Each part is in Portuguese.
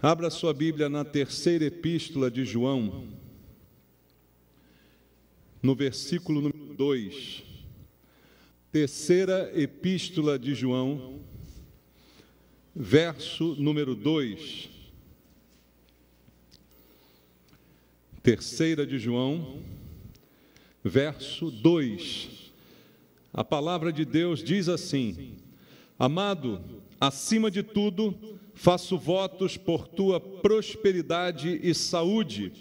Abra sua Bíblia na terceira epístola de João, no versículo número 2. Terceira epístola de João, verso número 2. Terceira de João, verso 2. A palavra de Deus diz assim: Amado, acima de tudo, faço votos por tua prosperidade e saúde,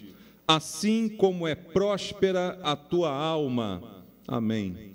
assim como é próspera a tua alma. Amém.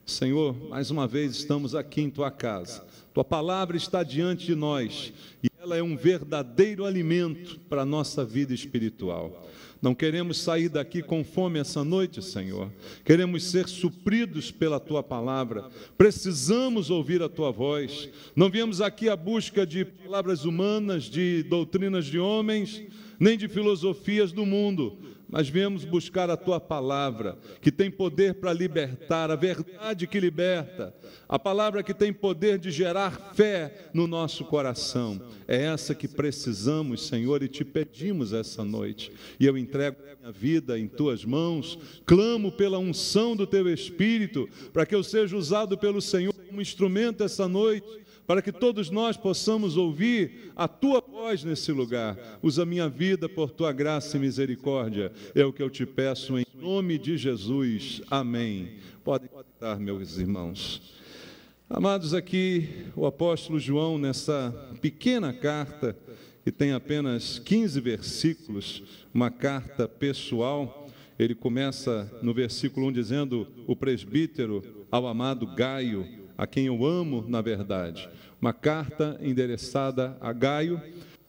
Senhor, mais uma vez estamos aqui em tua casa. Tua palavra está diante de nós e ela é um verdadeiro alimento para a nossa vida espiritual. Não queremos sair daqui com fome essa noite, Senhor. Queremos ser supridos pela Tua palavra. Precisamos ouvir a Tua voz. Não viemos aqui à busca de palavras humanas, de doutrinas de homens, nem de filosofias do mundo, mas viemos buscar a Tua palavra, que tem poder para libertar, a verdade que liberta, a palavra que tem poder de gerar fé no nosso coração. É essa que precisamos, Senhor, e te pedimos essa noite. E eu entrego a minha vida em Tuas mãos, clamo pela unção do Teu Espírito, para que eu seja usado pelo Senhor como instrumento essa noite, para que todos nós possamos ouvir a Tua voz nesse lugar. Usa minha vida por Tua graça e misericórdia. É o que eu te peço em nome de Jesus. Amém. Podem estar, meus irmãos. Amados, aqui o apóstolo João, nessa pequena carta, que tem apenas 15 versículos, uma carta pessoal, ele começa no versículo 1 dizendo: o presbítero ao amado Gaio, a quem eu amo na verdade. Uma carta endereçada a Gaio,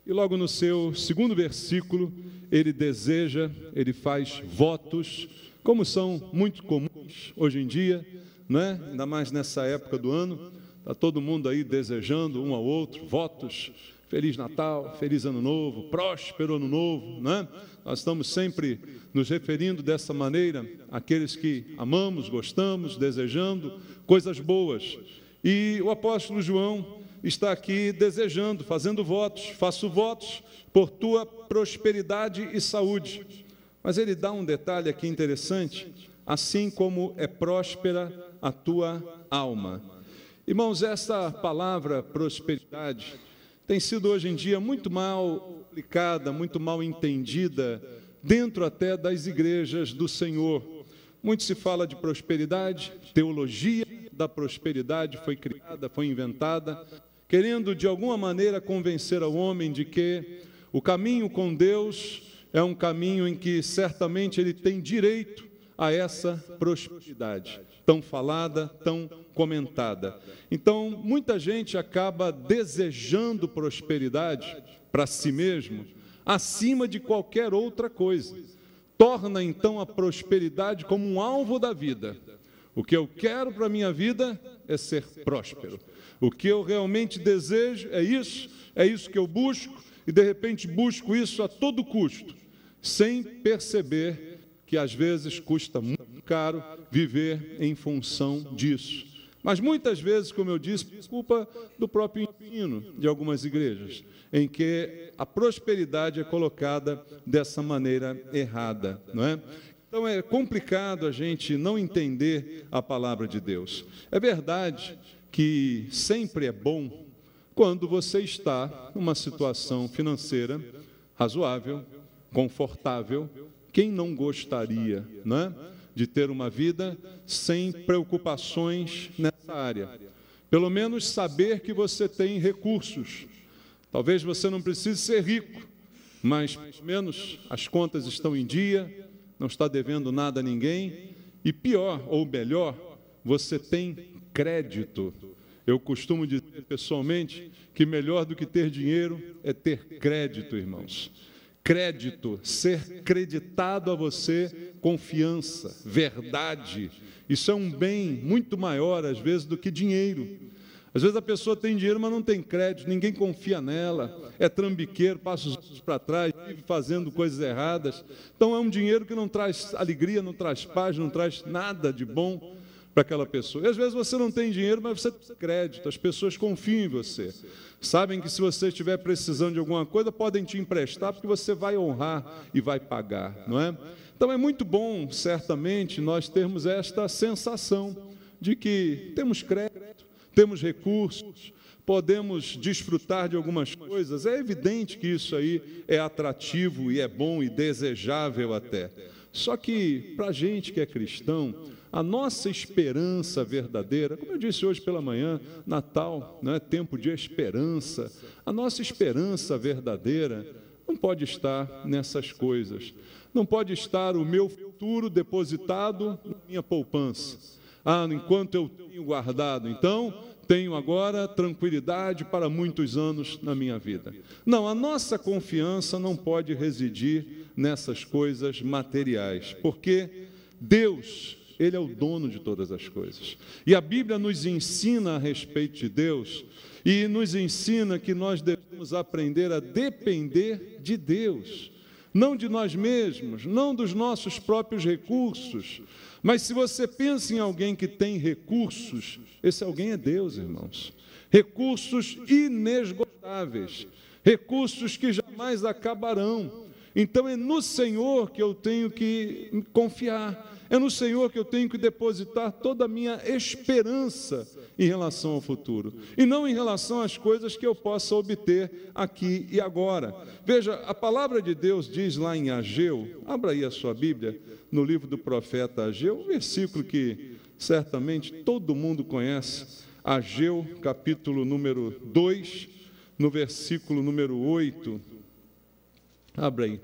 e logo no seu segundo versículo, ele faz votos, como são muito comuns hoje em dia, né? Ainda mais nessa época do ano, está todo mundo aí desejando um ao outro, votos, Feliz Natal, Feliz Ano Novo, próspero Ano Novo, né? Nós estamos sempre nos referindo dessa maneira àqueles que amamos, gostamos, desejando coisas boas. E o apóstolo João está aqui desejando, fazendo votos, faço votos por tua prosperidade e saúde. Mas ele dá um detalhe aqui interessante, assim como é próspera a tua alma. Irmãos, essa palavra prosperidade tem sido hoje em dia muito mal aplicada, muito mal entendida, dentro até das igrejas do Senhor. Muito se fala de prosperidade, teologia da prosperidade foi criada, foi inventada, querendo de alguma maneira convencer ao homem de que o caminho com Deus é um caminho em que certamente ele tem direito a essa prosperidade, tão falada, tão comentada. Então, muita gente acaba desejando prosperidade para si mesmo, acima de qualquer outra coisa. Torna, então, a prosperidade como um alvo da vida. O que eu quero para a minha vida é ser próspero. O que eu realmente desejo é isso que eu busco, e de repente busco isso a todo custo, sem perceber que às vezes custa muito caro viver em função disso. Mas muitas vezes, como eu disse, por culpa do próprio ensino de algumas igrejas, em que a prosperidade é colocada dessa maneira errada, não é? Então é complicado a gente não entender a palavra de Deus. É verdade que sempre é bom quando você está numa situação financeira razoável, confortável. Quem não gostaria, né, de ter uma vida sem preocupações nessa área? Pelo menos saber que você tem recursos. Talvez você não precise ser rico, mas pelo menos as contas estão em dia, não está devendo nada a ninguém, e pior ou melhor, você tem crédito. Eu costumo dizer pessoalmente que melhor do que ter dinheiro é ter crédito, irmãos. Crédito, ser creditado a você, confiança, verdade. Isso é um bem muito maior, às vezes, do que dinheiro. Às vezes a pessoa tem dinheiro, mas não tem crédito, ninguém confia nela, é trambiqueiro, passa os outros para trás, vive fazendo coisas erradas. Então é um dinheiro que não traz alegria, não traz paz, não traz nada de bom. para aquela pessoa. E às vezes você não tem dinheiro, mas você tem crédito, as pessoas confiam em você. Sabem que se você estiver precisando de alguma coisa, podem te emprestar, porque você vai honrar e vai pagar, não é? Então é muito bom, certamente, nós termos esta sensação de que temos crédito, temos recursos, podemos desfrutar de algumas coisas. É evidente que isso aí é atrativo e é bom e desejável até. Só que, para a gente que é cristão, a nossa esperança verdadeira, como eu disse hoje pela manhã, Natal, não é tempo de esperança, a nossa esperança verdadeira não pode estar nessas coisas. Não pode estar o meu futuro depositado na minha poupança. Enquanto eu tenho guardado, então, tenho agora tranquilidade para muitos anos na minha vida. Não, a nossa confiança não pode residir nessas coisas materiais, porque Deus, Ele é o dono de todas as coisas. E a Bíblia nos ensina a respeito de Deus e nos ensina que nós devemos aprender a depender de Deus, não de nós mesmos, não dos nossos próprios recursos. Mas se você pensa em alguém que tem recursos, esse alguém é Deus, irmãos. Recursos inesgotáveis, recursos que jamais acabarão. Então é no Senhor que eu tenho que confiar, é no Senhor que eu tenho que depositar toda a minha esperança em relação ao futuro, e não em relação às coisas que eu possa obter aqui e agora. Veja, a palavra de Deus diz lá em Ageu, abra aí a sua Bíblia, no livro do profeta Ageu, um versículo que certamente todo mundo conhece, Ageu, capítulo número 2, no versículo número 8, abra aí,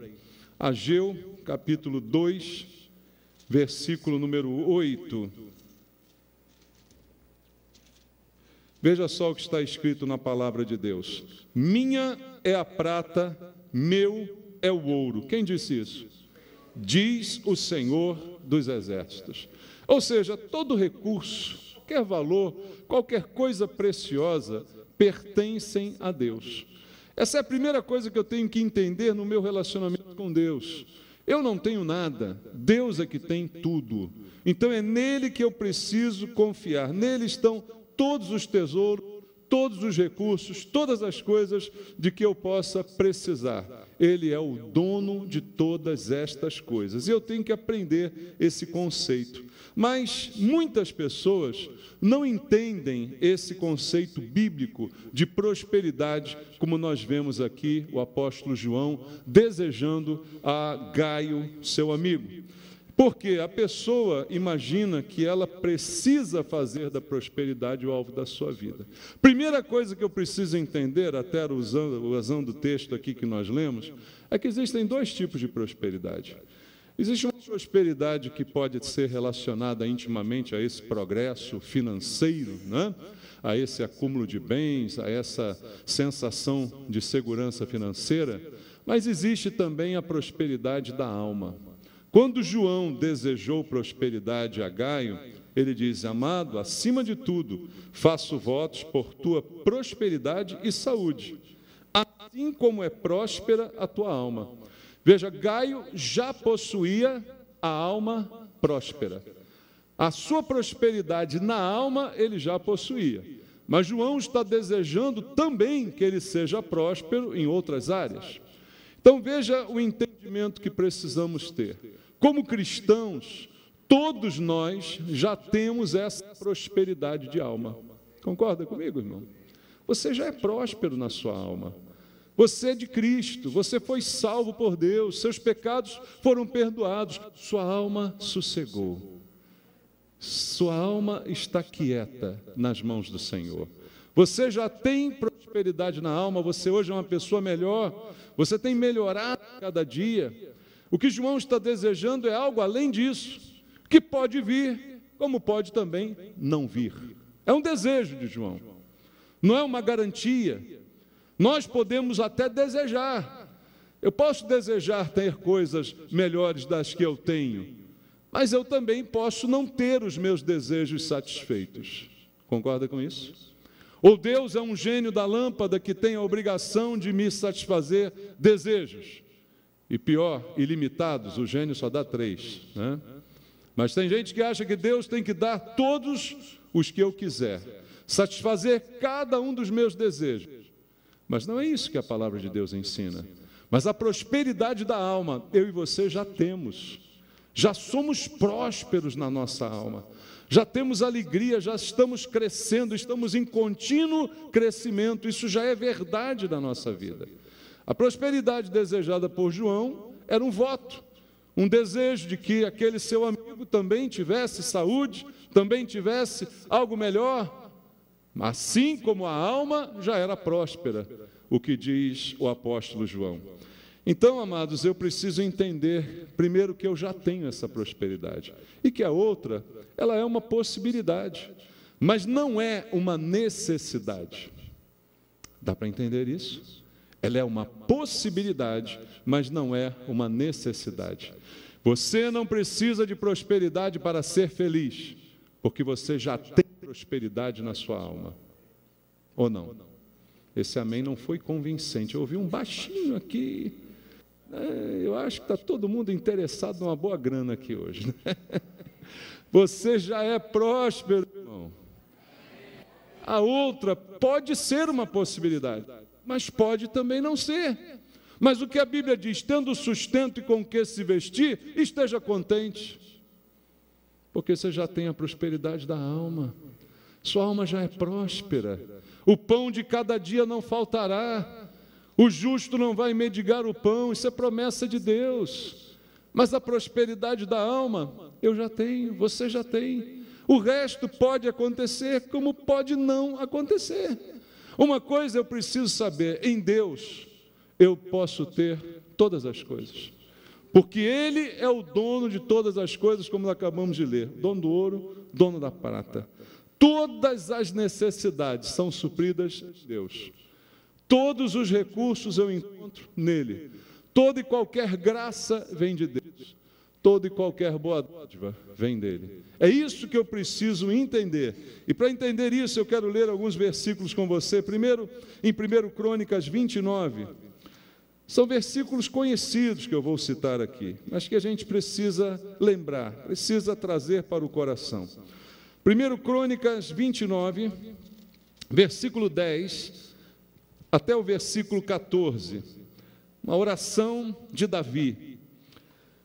Ageu, capítulo 2, versículo número 8. Veja só o que está escrito na palavra de Deus. Minha é a prata, meu é o ouro. Quem disse isso? Diz o Senhor dos Exércitos. Ou seja, todo recurso, qualquer valor, qualquer coisa preciosa, pertencem a Deus. Essa é a primeira coisa que eu tenho que entender no meu relacionamento com Deus. Eu não tenho nada, Deus é que tem tudo. Então é nele que eu preciso confiar. Nele estão todos os tesouros, todos os recursos, todas as coisas de que eu possa precisar. Ele é o dono de todas estas coisas. E eu tenho que aprender esse conceito. Mas muitas pessoas não entendem esse conceito bíblico de prosperidade, como nós vemos aqui o apóstolo João desejando a Gaio, seu amigo. Porque a pessoa imagina que ela precisa fazer da prosperidade o alvo da sua vida. Primeira coisa que eu preciso entender, até usando o texto aqui que nós lemos, é que existem dois tipos de prosperidade. Existe uma prosperidade que pode ser relacionada intimamente a esse progresso financeiro, né? A esse acúmulo de bens, a essa sensação de segurança financeira, mas existe também a prosperidade da alma. Quando João desejou prosperidade a Gaio, ele diz: amado, acima de tudo, faço votos por tua prosperidade e saúde, assim como é próspera a tua alma. Veja, Gaio já possuía a alma próspera. A sua prosperidade na alma ele já possuía. Mas João está desejando também que ele seja próspero em outras áreas. Então veja o entendimento que precisamos ter. Como cristãos, todos nós já temos essa prosperidade de alma. Concorda comigo, irmão? Você já é próspero na sua alma. Você é de Cristo, você foi salvo por Deus, seus pecados foram perdoados, sua alma sossegou. Sua alma está quieta nas mãos do Senhor. Você já tem prosperidade na alma, você hoje é uma pessoa melhor, você tem melhorado cada dia. O que João está desejando é algo além disso, que pode vir, como pode também não vir. É um desejo de João, não é uma garantia. Nós podemos até desejar. Eu posso desejar ter coisas melhores das que eu tenho, mas eu também posso não ter os meus desejos satisfeitos. Concorda com isso? Ou Deus é um gênio da lâmpada que tem a obrigação de me satisfazer desejos. E pior, ilimitados, o gênio só dá 3, né? Mas tem gente que acha que Deus tem que dar todos os que eu quiser, satisfazer cada um dos meus desejos. Mas não é isso que a palavra de Deus ensina. Mas a prosperidade da alma, eu e você já temos. Já somos prósperos na nossa alma. Já temos alegria, já estamos crescendo, estamos em contínuo crescimento. Isso já é verdade na nossa vida. A prosperidade desejada por João era um voto, um desejo de que aquele seu amigo também tivesse saúde, também tivesse algo melhor, assim como a alma já era próspera, o que diz o apóstolo João. Então, amados, eu preciso entender, primeiro, que eu já tenho essa prosperidade, e que a outra, ela é uma possibilidade, mas não é uma necessidade. Dá para entender isso? Ela é uma possibilidade, mas não é uma necessidade. Você não precisa de prosperidade para ser feliz, porque você já tem prosperidade na sua alma. Ou não? Esse amém não foi convincente. Eu ouvi um baixinho aqui. Eu acho que está todo mundo interessado numa boa grana aqui hoje, né? Você já é próspero, irmão. A outra pode ser uma possibilidade, mas pode também não ser. Mas o que a Bíblia diz, tendo sustento e com que se vestir, esteja contente, porque você já tem a prosperidade da alma, sua alma já é próspera, o pão de cada dia não faltará, o justo não vai mendigar o pão, isso é promessa de Deus. Mas a prosperidade da alma, eu já tenho, você já tem. O resto pode acontecer, como pode não acontecer. Uma coisa eu preciso saber, em Deus eu posso ter todas as coisas, porque Ele é o dono de todas as coisas, como acabamos de ler, dono do ouro, dono da prata. Todas as necessidades são supridas em Deus. Todos os recursos eu encontro nele. Toda e qualquer graça vem de Deus. Toda e qualquer boa dádiva vem dele. É isso que eu preciso entender. E para entender isso, eu quero ler alguns versículos com você. Primeiro, em 1 Crônicas 29. São versículos conhecidos que eu vou citar aqui, mas que a gente precisa lembrar, precisa trazer para o coração. 1 Crônicas 29, versículo 10, até o versículo 14, uma oração de Davi.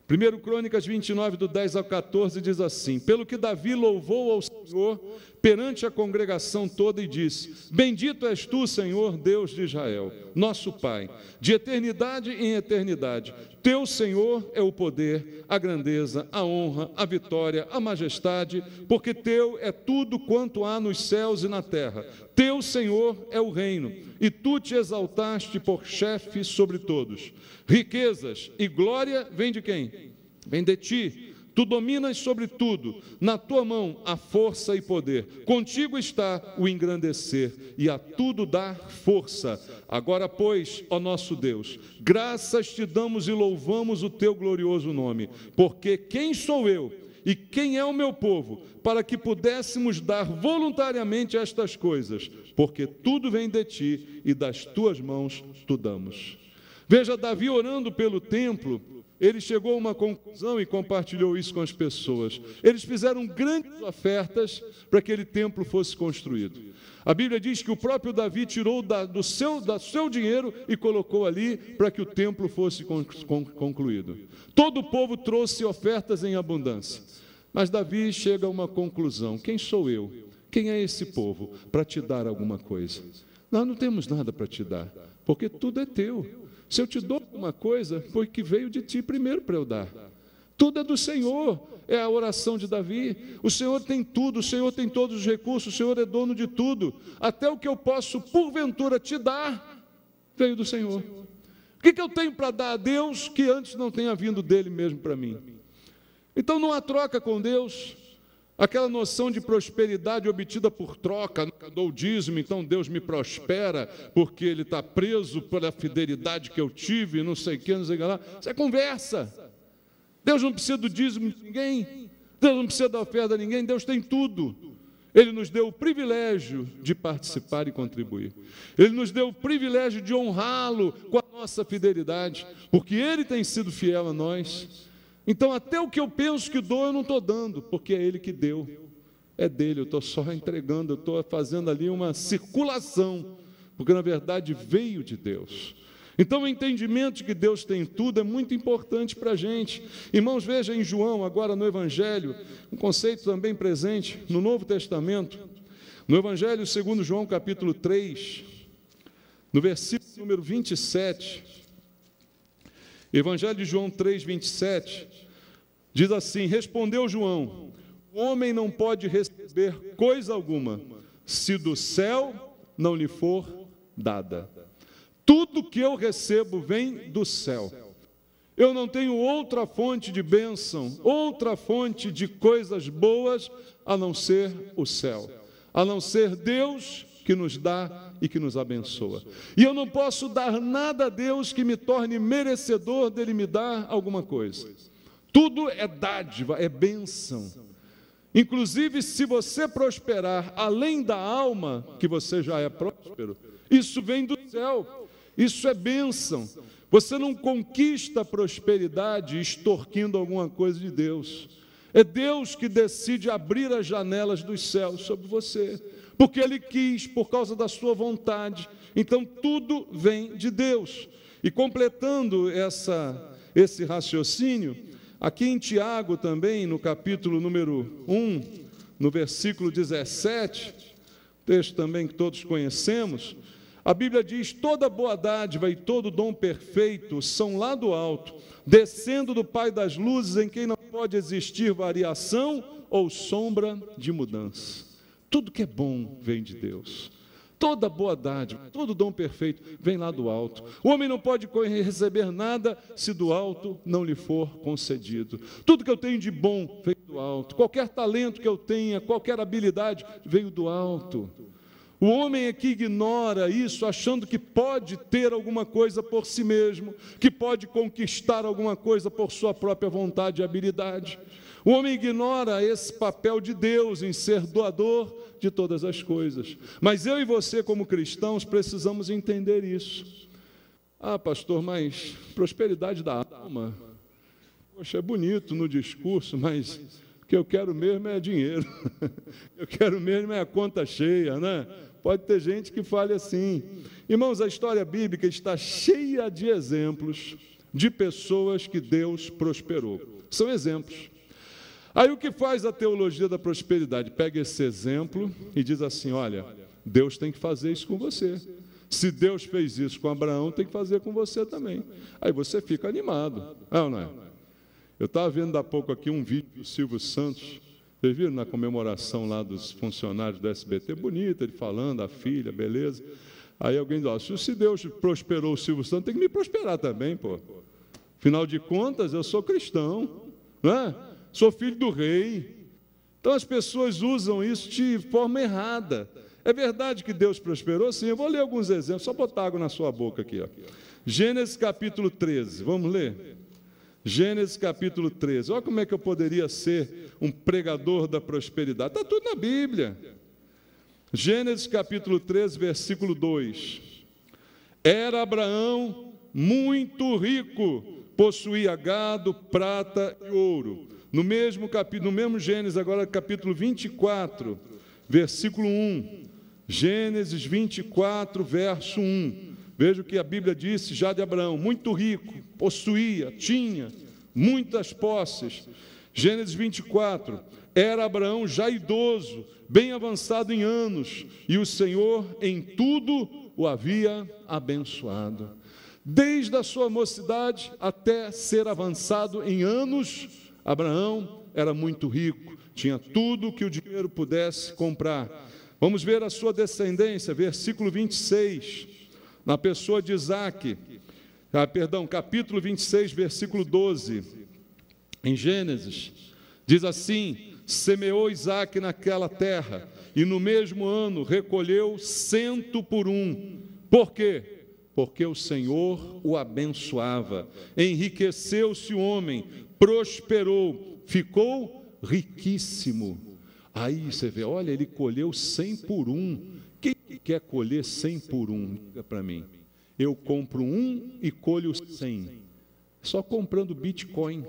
1 Crônicas 29, do 10 ao 14, diz assim: pelo que Davi louvou ao Senhor perante a congregação toda e disse: bendito és tu, Senhor, Deus de Israel, nosso Pai, de eternidade em eternidade. Teu, Senhor, é o poder, a grandeza, a honra, a vitória, a majestade, porque teu é tudo quanto há nos céus e na terra. Teu, Senhor, é o reino, e tu te exaltaste por chefe sobre todos. Riquezas e glória vem de quem? Vem de ti. Tu dominas sobre tudo, na tua mão há força e poder, contigo está o engrandecer e a tudo dar força. Agora, pois, ó nosso Deus, graças te damos e louvamos o teu glorioso nome, porque quem sou eu e quem é o meu povo, para que pudéssemos dar voluntariamente estas coisas, porque tudo vem de ti e das tuas mãos tu damos. Veja, Davi orando pelo templo, ele chegou a uma conclusão e compartilhou isso com as pessoas. Eles fizeram grandes ofertas para que aquele templo fosse construído. A Bíblia diz que o próprio Davi tirou do seu dinheiro e colocou ali para que o templo fosse concluído. Todo o povo trouxe ofertas em abundância. Mas Davi chega a uma conclusão: quem sou eu? Quem é esse povo para te dar alguma coisa? Nós não temos nada para te dar, porque tudo é teu. Se eu te dou alguma coisa, foi que veio de ti primeiro para eu dar. Tudo é do Senhor, é a oração de Davi. O Senhor tem tudo, o Senhor tem todos os recursos, o Senhor é dono de tudo. Até o que eu posso, porventura, te dar, veio do Senhor. O que eu tenho para dar a Deus que antes não tenha vindo dele mesmo para mim? Então não há troca com Deus. Aquela noção de prosperidade obtida por troca, nunca dou o dízimo, então Deus me prospera, porque Ele está preso pela fidelidade que eu tive, não sei o que, não sei o que lá. Isso é conversa. Deus não precisa do dízimo de ninguém, Deus não precisa da oferta de ninguém, Deus tem tudo. Ele nos deu o privilégio de participar e contribuir. Ele nos deu o privilégio de honrá-lo com a nossa fidelidade, porque Ele tem sido fiel a nós. Então, até o que eu penso que dou, eu não estou dando, porque é Ele que deu. É dele, eu estou só entregando, eu estou fazendo ali uma circulação, porque na verdade veio de Deus. Então o entendimento de que Deus tem tudo é muito importante para a gente. Irmãos, veja em João, agora no Evangelho, um conceito também presente no Novo Testamento, no Evangelho segundo João capítulo 3, no versículo número 27, Evangelho de João 3, 27, diz assim: respondeu João: o homem não pode receber coisa alguma, se do céu não lhe for dada. Tudo que eu recebo vem do céu. Eu não tenho outra fonte de bênção, outra fonte de coisas boas, a não ser o céu, a não ser Deus que nos dá e que nos abençoa. E eu não posso dar nada a Deus que me torne merecedor dele me dar alguma coisa. Tudo é dádiva, é bênção. Inclusive, se você prosperar além da alma, que você já é próspero, isso vem do céu, isso é bênção. Você não conquista a prosperidade extorquindo alguma coisa de Deus. É Deus que decide abrir as janelas dos céus sobre você, porque Ele quis, por causa da sua vontade. Então, tudo vem de Deus. E completando esse raciocínio, aqui em Tiago também, no capítulo número 1, no versículo 17, texto também que todos conhecemos, a Bíblia diz: toda boa dádiva e todo dom perfeito são lá do alto, descendo do Pai das luzes, em quem não pode existir variação ou sombra de mudança. Tudo que é bom vem de Deus. Toda boa dádiva, todo dom perfeito vem lá do alto. O homem não pode receber nada se do alto não lhe for concedido. Tudo que eu tenho de bom veio do alto. Qualquer talento que eu tenha, qualquer habilidade, veio do alto. O homem é que ignora isso, achando que pode ter alguma coisa por si mesmo, que pode conquistar alguma coisa por sua própria vontade e habilidade. O homem ignora esse papel de Deus em ser doador de todas as coisas. Mas eu e você, como cristãos, precisamos entender isso. Ah, pastor, mas prosperidade da alma, poxa, é bonito no discurso, mas o que eu quero mesmo é dinheiro. Eu quero mesmo é a conta cheia, né? Pode ter gente que fale assim. Irmãos, a história bíblica está cheia de exemplos de pessoas que Deus prosperou. São exemplos. Aí o que faz a teologia da prosperidade? Pega esse exemplo e diz assim: olha, Deus tem que fazer isso com você. Se Deus fez isso com Abraão, tem que fazer com você também. Aí você fica animado. É ou não é? Eu estava vendo há pouco aqui um vídeo do Silvio Santos. Vocês viram na comemoração lá dos funcionários do SBT? Bonito, ele falando, a filha, beleza. Aí alguém diz: ó, se Deus prosperou o Silvio Santos, tem que me prosperar também, pô. Afinal de contas, eu sou cristão, não é? Sou filho do rei. Então as pessoas usam isso de forma errada. É verdade que Deus prosperou? Sim, eu vou ler alguns exemplos, só botar água na sua boca aqui, ó. Gênesis capítulo 13, vamos ler? Gênesis capítulo 13, olha como é que eu poderia ser um pregador da prosperidade. Está tudo na Bíblia. Gênesis capítulo 13, versículo 2. Era Abraão muito rico, possuía gado, prata e ouro. No mesmo capítulo, no mesmo Gênesis, agora capítulo 24, versículo 1. Gênesis 24, verso 1. Veja o que a Bíblia disse já de Abraão: muito rico, possuía, tinha muitas posses. Gênesis 24, era Abraão já idoso, bem avançado em anos, e o Senhor em tudo o havia abençoado. Desde a sua mocidade até ser avançado em anos, Abraão era muito rico, tinha tudo que o dinheiro pudesse comprar. Vamos ver a sua descendência, versículo 26, na pessoa de Isaque, capítulo 26, versículo 12, em Gênesis, diz assim: semeou Isaque naquela terra, e no mesmo ano recolheu 100 por um. Por quê? Porque o Senhor o abençoava, enriqueceu-se o homem, prosperou, ficou riquíssimo. Aí você vê, olha, ele colheu 100 por um. Quem quer colher 100 por um? Diga para mim. Eu compro um e colho 100. Só comprando Bitcoin.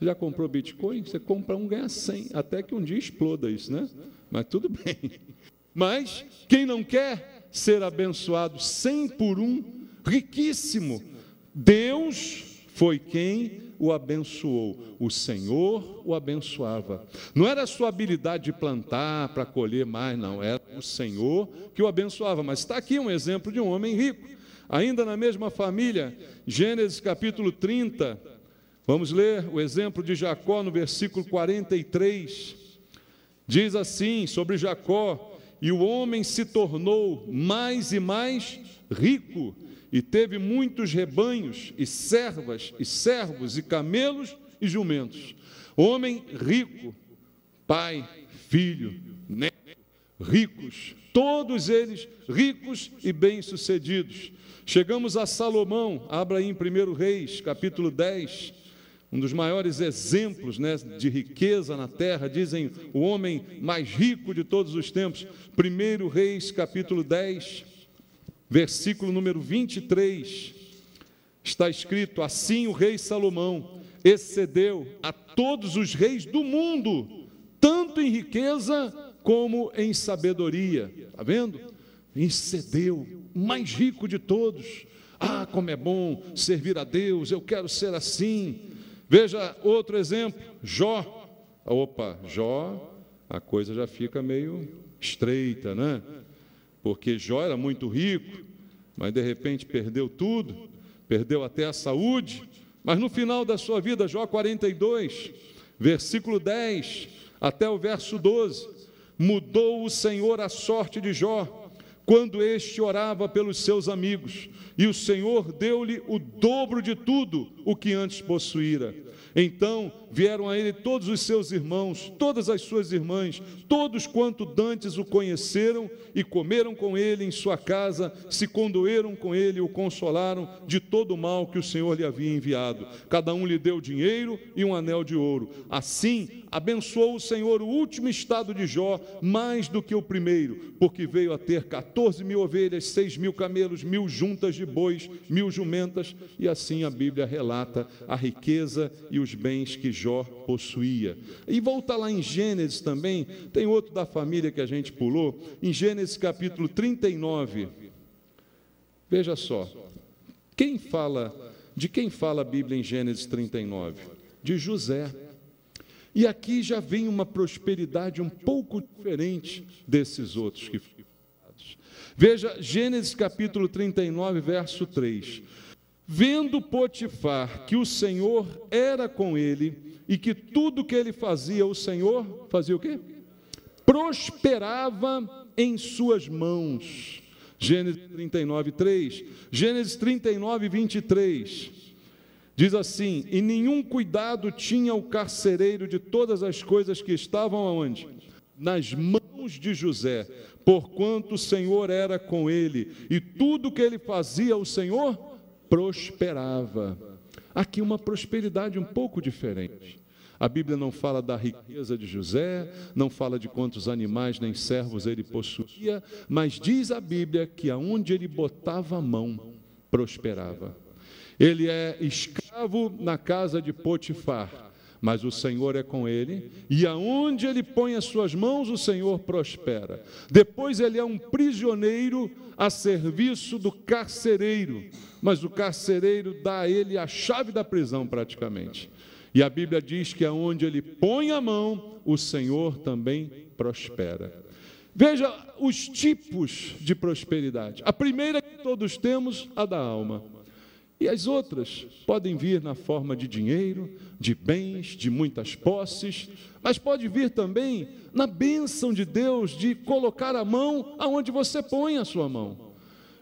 Já comprou Bitcoin? Você compra um, ganha 100, até que um dia exploda isso, né? Mas tudo bem. Mas quem não quer ser abençoado 100 por um, riquíssimo, Deus foi quem o abençoou. O Senhor o abençoava. Não era a sua habilidade de plantar para colher mais, não. Era o Senhor que o abençoava. Mas está aqui um exemplo de um homem rico. Ainda na mesma família, Gênesis capítulo 30, vamos ler o exemplo de Jacó no versículo 43. Diz assim sobre Jacó: e o homem se tornou mais e mais rico, e teve muitos rebanhos, e servas, e servos, e camelos, e jumentos. Homem rico, pai, filho, neto, ricos, todos eles ricos e bem-sucedidos. Chegamos a Salomão, abra aí em 1 Reis, capítulo 10, um dos maiores exemplos, né, de riqueza na terra, dizem o homem mais rico de todos os tempos. 1 Reis, capítulo 10, versículo número 23, está escrito: assim o rei Salomão excedeu a todos os reis do mundo, tanto em riqueza como em sabedoria. Está vendo? Excedeu, o mais rico de todos. Ah, como é bom servir a Deus, eu quero ser assim. Veja outro exemplo, Jó. Opa, Jó, a coisa já fica meio estreita, né? Porque Jó era muito rico, mas de repente perdeu tudo, perdeu até a saúde. Mas no final da sua vida, Jó 42, versículo 10 até o verso 12, mudou o Senhor a sorte de Jó, quando este orava pelos seus amigos, e o Senhor deu-lhe o dobro de tudo o que antes possuíra. Então vieram a ele todos os seus irmãos, todas as suas irmãs, todos quanto dantes o conheceram, e comeram com ele em sua casa, se condoeram com ele e o consolaram de todo o mal que o Senhor lhe havia enviado. Cada um lhe deu dinheiro e um anel de ouro. Assim abençoou o Senhor o último estado de Jó mais do que o primeiro, porque veio a ter 14.000 ovelhas, 6.000 camelos, 1.000 juntas de bois, 1.000 jumentas, e assim a Bíblia relata a riqueza e os bens que Jó possuía. E volta lá em Gênesis também, tem outro da família que a gente pulou, em Gênesis capítulo 39, veja só, de quem fala a Bíblia em Gênesis 39? De José. E aqui já vem uma prosperidade um pouco diferente desses outros que foram falados. Veja, Gênesis capítulo 39, verso 3. Vendo Potifar que o Senhor era com ele e que tudo que ele fazia, o Senhor fazia o quê? Prosperava em suas mãos. Gênesis 39, 3. Gênesis 39, 23. Diz assim: e nenhum cuidado tinha o carcereiro de todas as coisas que estavam aonde? Nas mãos de José, porquanto o Senhor era com ele, e tudo que ele fazia, o Senhor prosperava. Aqui uma prosperidade um pouco diferente. A Bíblia não fala da riqueza de José, não fala de quantos animais nem servos ele possuía, mas diz a Bíblia que aonde ele botava a mão, prosperava. Ele é escravo na casa de Potifar, mas o Senhor é com ele, e aonde ele põe as suas mãos, o Senhor prospera. Depois ele é um prisioneiro a serviço do carcereiro, mas o carcereiro dá a ele a chave da prisão praticamente. E a Bíblia diz que aonde ele põe a mão, o Senhor também prospera. Veja os tipos de prosperidade. A primeira que todos temos, a da alma. E as outras podem vir na forma de dinheiro, de bens, de muitas posses, mas pode vir também na bênção de Deus de colocar a mão aonde você põe a sua mão,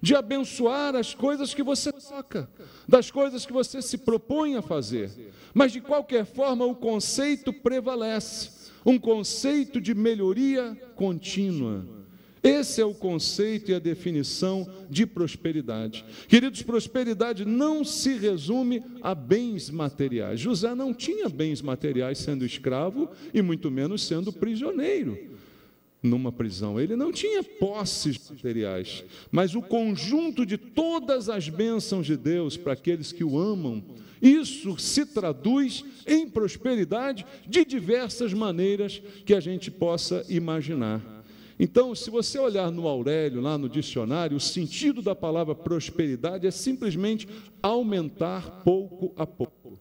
de abençoar as coisas que você toca, das coisas que você se propõe a fazer. Mas de qualquer forma o conceito prevalece, um conceito de melhoria contínua. Esse é o conceito e a definição de prosperidade. Queridos, prosperidade não se resume a bens materiais. José não tinha bens materiais sendo escravo e muito menos sendo prisioneiro. numa prisão. Ele não tinha posses materiais, mas o conjunto de todas as bênçãos de Deus para aqueles que o amam, isso se traduz em prosperidade de diversas maneiras que a gente possa imaginar. Então, se você olhar no Aurélio, lá no dicionário, o sentido da palavra prosperidade é simplesmente aumentar pouco a pouco,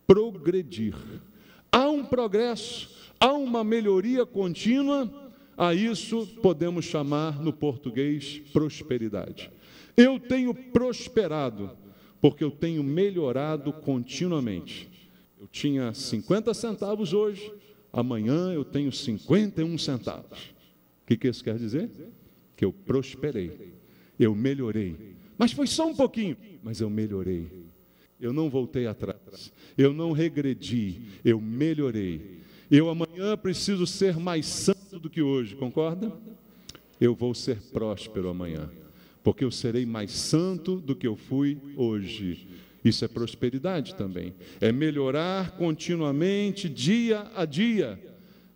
progredir. Há um progresso, há uma melhoria contínua, a isso podemos chamar no português prosperidade. Eu tenho prosperado, porque eu tenho melhorado continuamente. Eu tinha 50 centavos hoje, amanhã eu tenho 51 centavos. O que isso quer dizer? Que eu prosperei, eu melhorei. Mas foi só um pouquinho, mas eu melhorei. Eu não voltei atrás, eu não regredi, eu melhorei. Eu amanhã preciso ser mais santo do que hoje, concorda? Eu vou ser próspero amanhã, porque eu serei mais santo do que eu fui hoje. Isso é prosperidade também, é melhorar continuamente, dia a dia.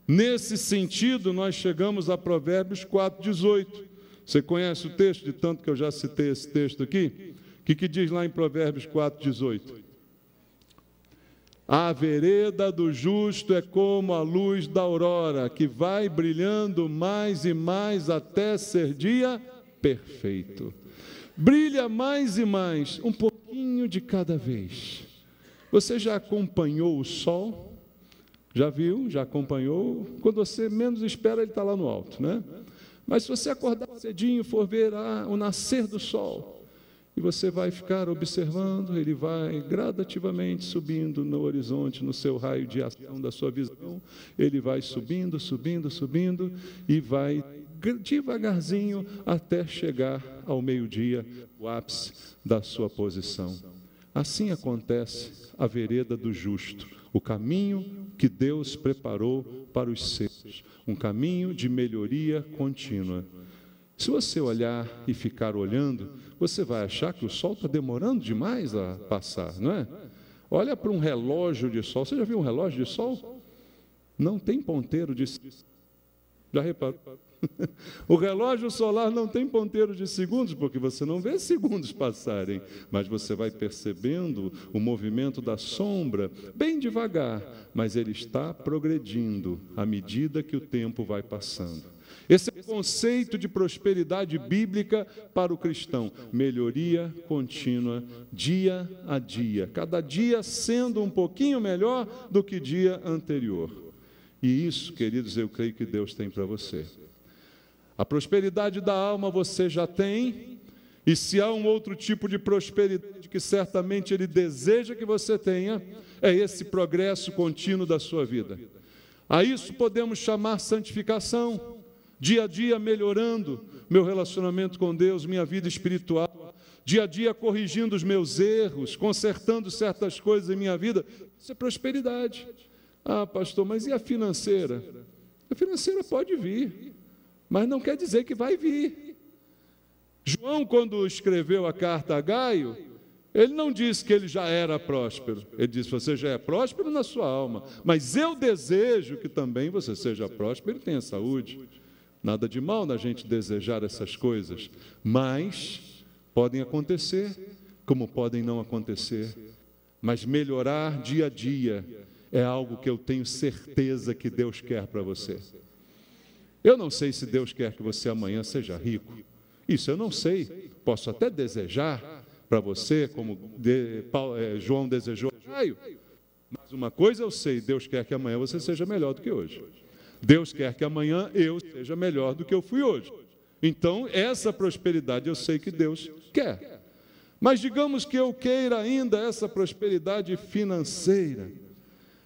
Nesse sentido, nós chegamos a Provérbios 4,18. Você conhece o texto, de tanto que eu já citei esse texto aqui? O que diz lá em Provérbios 4,18? A vereda do justo é como a luz da aurora, que vai brilhando mais e mais até ser dia perfeito. Brilha mais e mais, um pouquinho de cada vez. Você já acompanhou o sol? Já viu? Já acompanhou? Quando você menos espera, ele está lá no alto, né? Mas se você acordar cedinho, for ver o nascer do sol, e você vai ficar observando, ele vai gradativamente subindo no horizonte, no seu raio de ação da sua visão, ele vai subindo, subindo, subindo, e vai devagarzinho até chegar ao meio-dia, o ápice da sua posição. Assim acontece a vereda do justo, o caminho que Deus preparou para os seus, um caminho de melhoria contínua. Se você olhar e ficar olhando, você vai achar que o sol está demorando demais a passar, não é? Olha para um relógio de sol. Você já viu um relógio de sol? Não tem ponteiro de... Já reparou? O relógio solar não tem ponteiro de segundos, porque você não vê segundos passarem, mas você vai percebendo o movimento da sombra, bem devagar, mas ele está progredindo à medida que o tempo vai passando. Esse é o conceito de prosperidade bíblica para o cristão, melhoria contínua, dia a dia, cada dia sendo um pouquinho melhor do que dia anterior. E isso, queridos, eu creio que Deus tem para você. A prosperidade da alma você já tem, e se há um outro tipo de prosperidade que certamente Ele deseja que você tenha, é esse progresso contínuo da sua vida. A isso podemos chamar santificação, dia a dia melhorando meu relacionamento com Deus, minha vida espiritual, dia a dia corrigindo os meus erros, consertando certas coisas em minha vida. Isso é prosperidade. Ah, pastor, mas e a financeira? A financeira pode vir, mas não quer dizer que vai vir. João, quando escreveu a carta a Gaio, ele não disse que ele já era próspero. Ele disse, você já é próspero na sua alma, mas eu desejo que também você seja próspero e tenha saúde. Nada de mal na gente desejar essas coisas, mas podem acontecer, como podem não acontecer. Mas melhorar dia a dia é algo que eu tenho certeza que Deus quer para você. Eu não sei se Deus quer que você amanhã seja rico. Isso eu não sei. Posso até desejar para você, como João desejou a Gaio. Mas uma coisa eu sei, Deus quer que amanhã você seja melhor do que hoje. Deus quer que amanhã eu seja melhor do que eu fui hoje. Então, essa prosperidade eu sei que Deus quer. Mas digamos que eu queira ainda essa prosperidade financeira.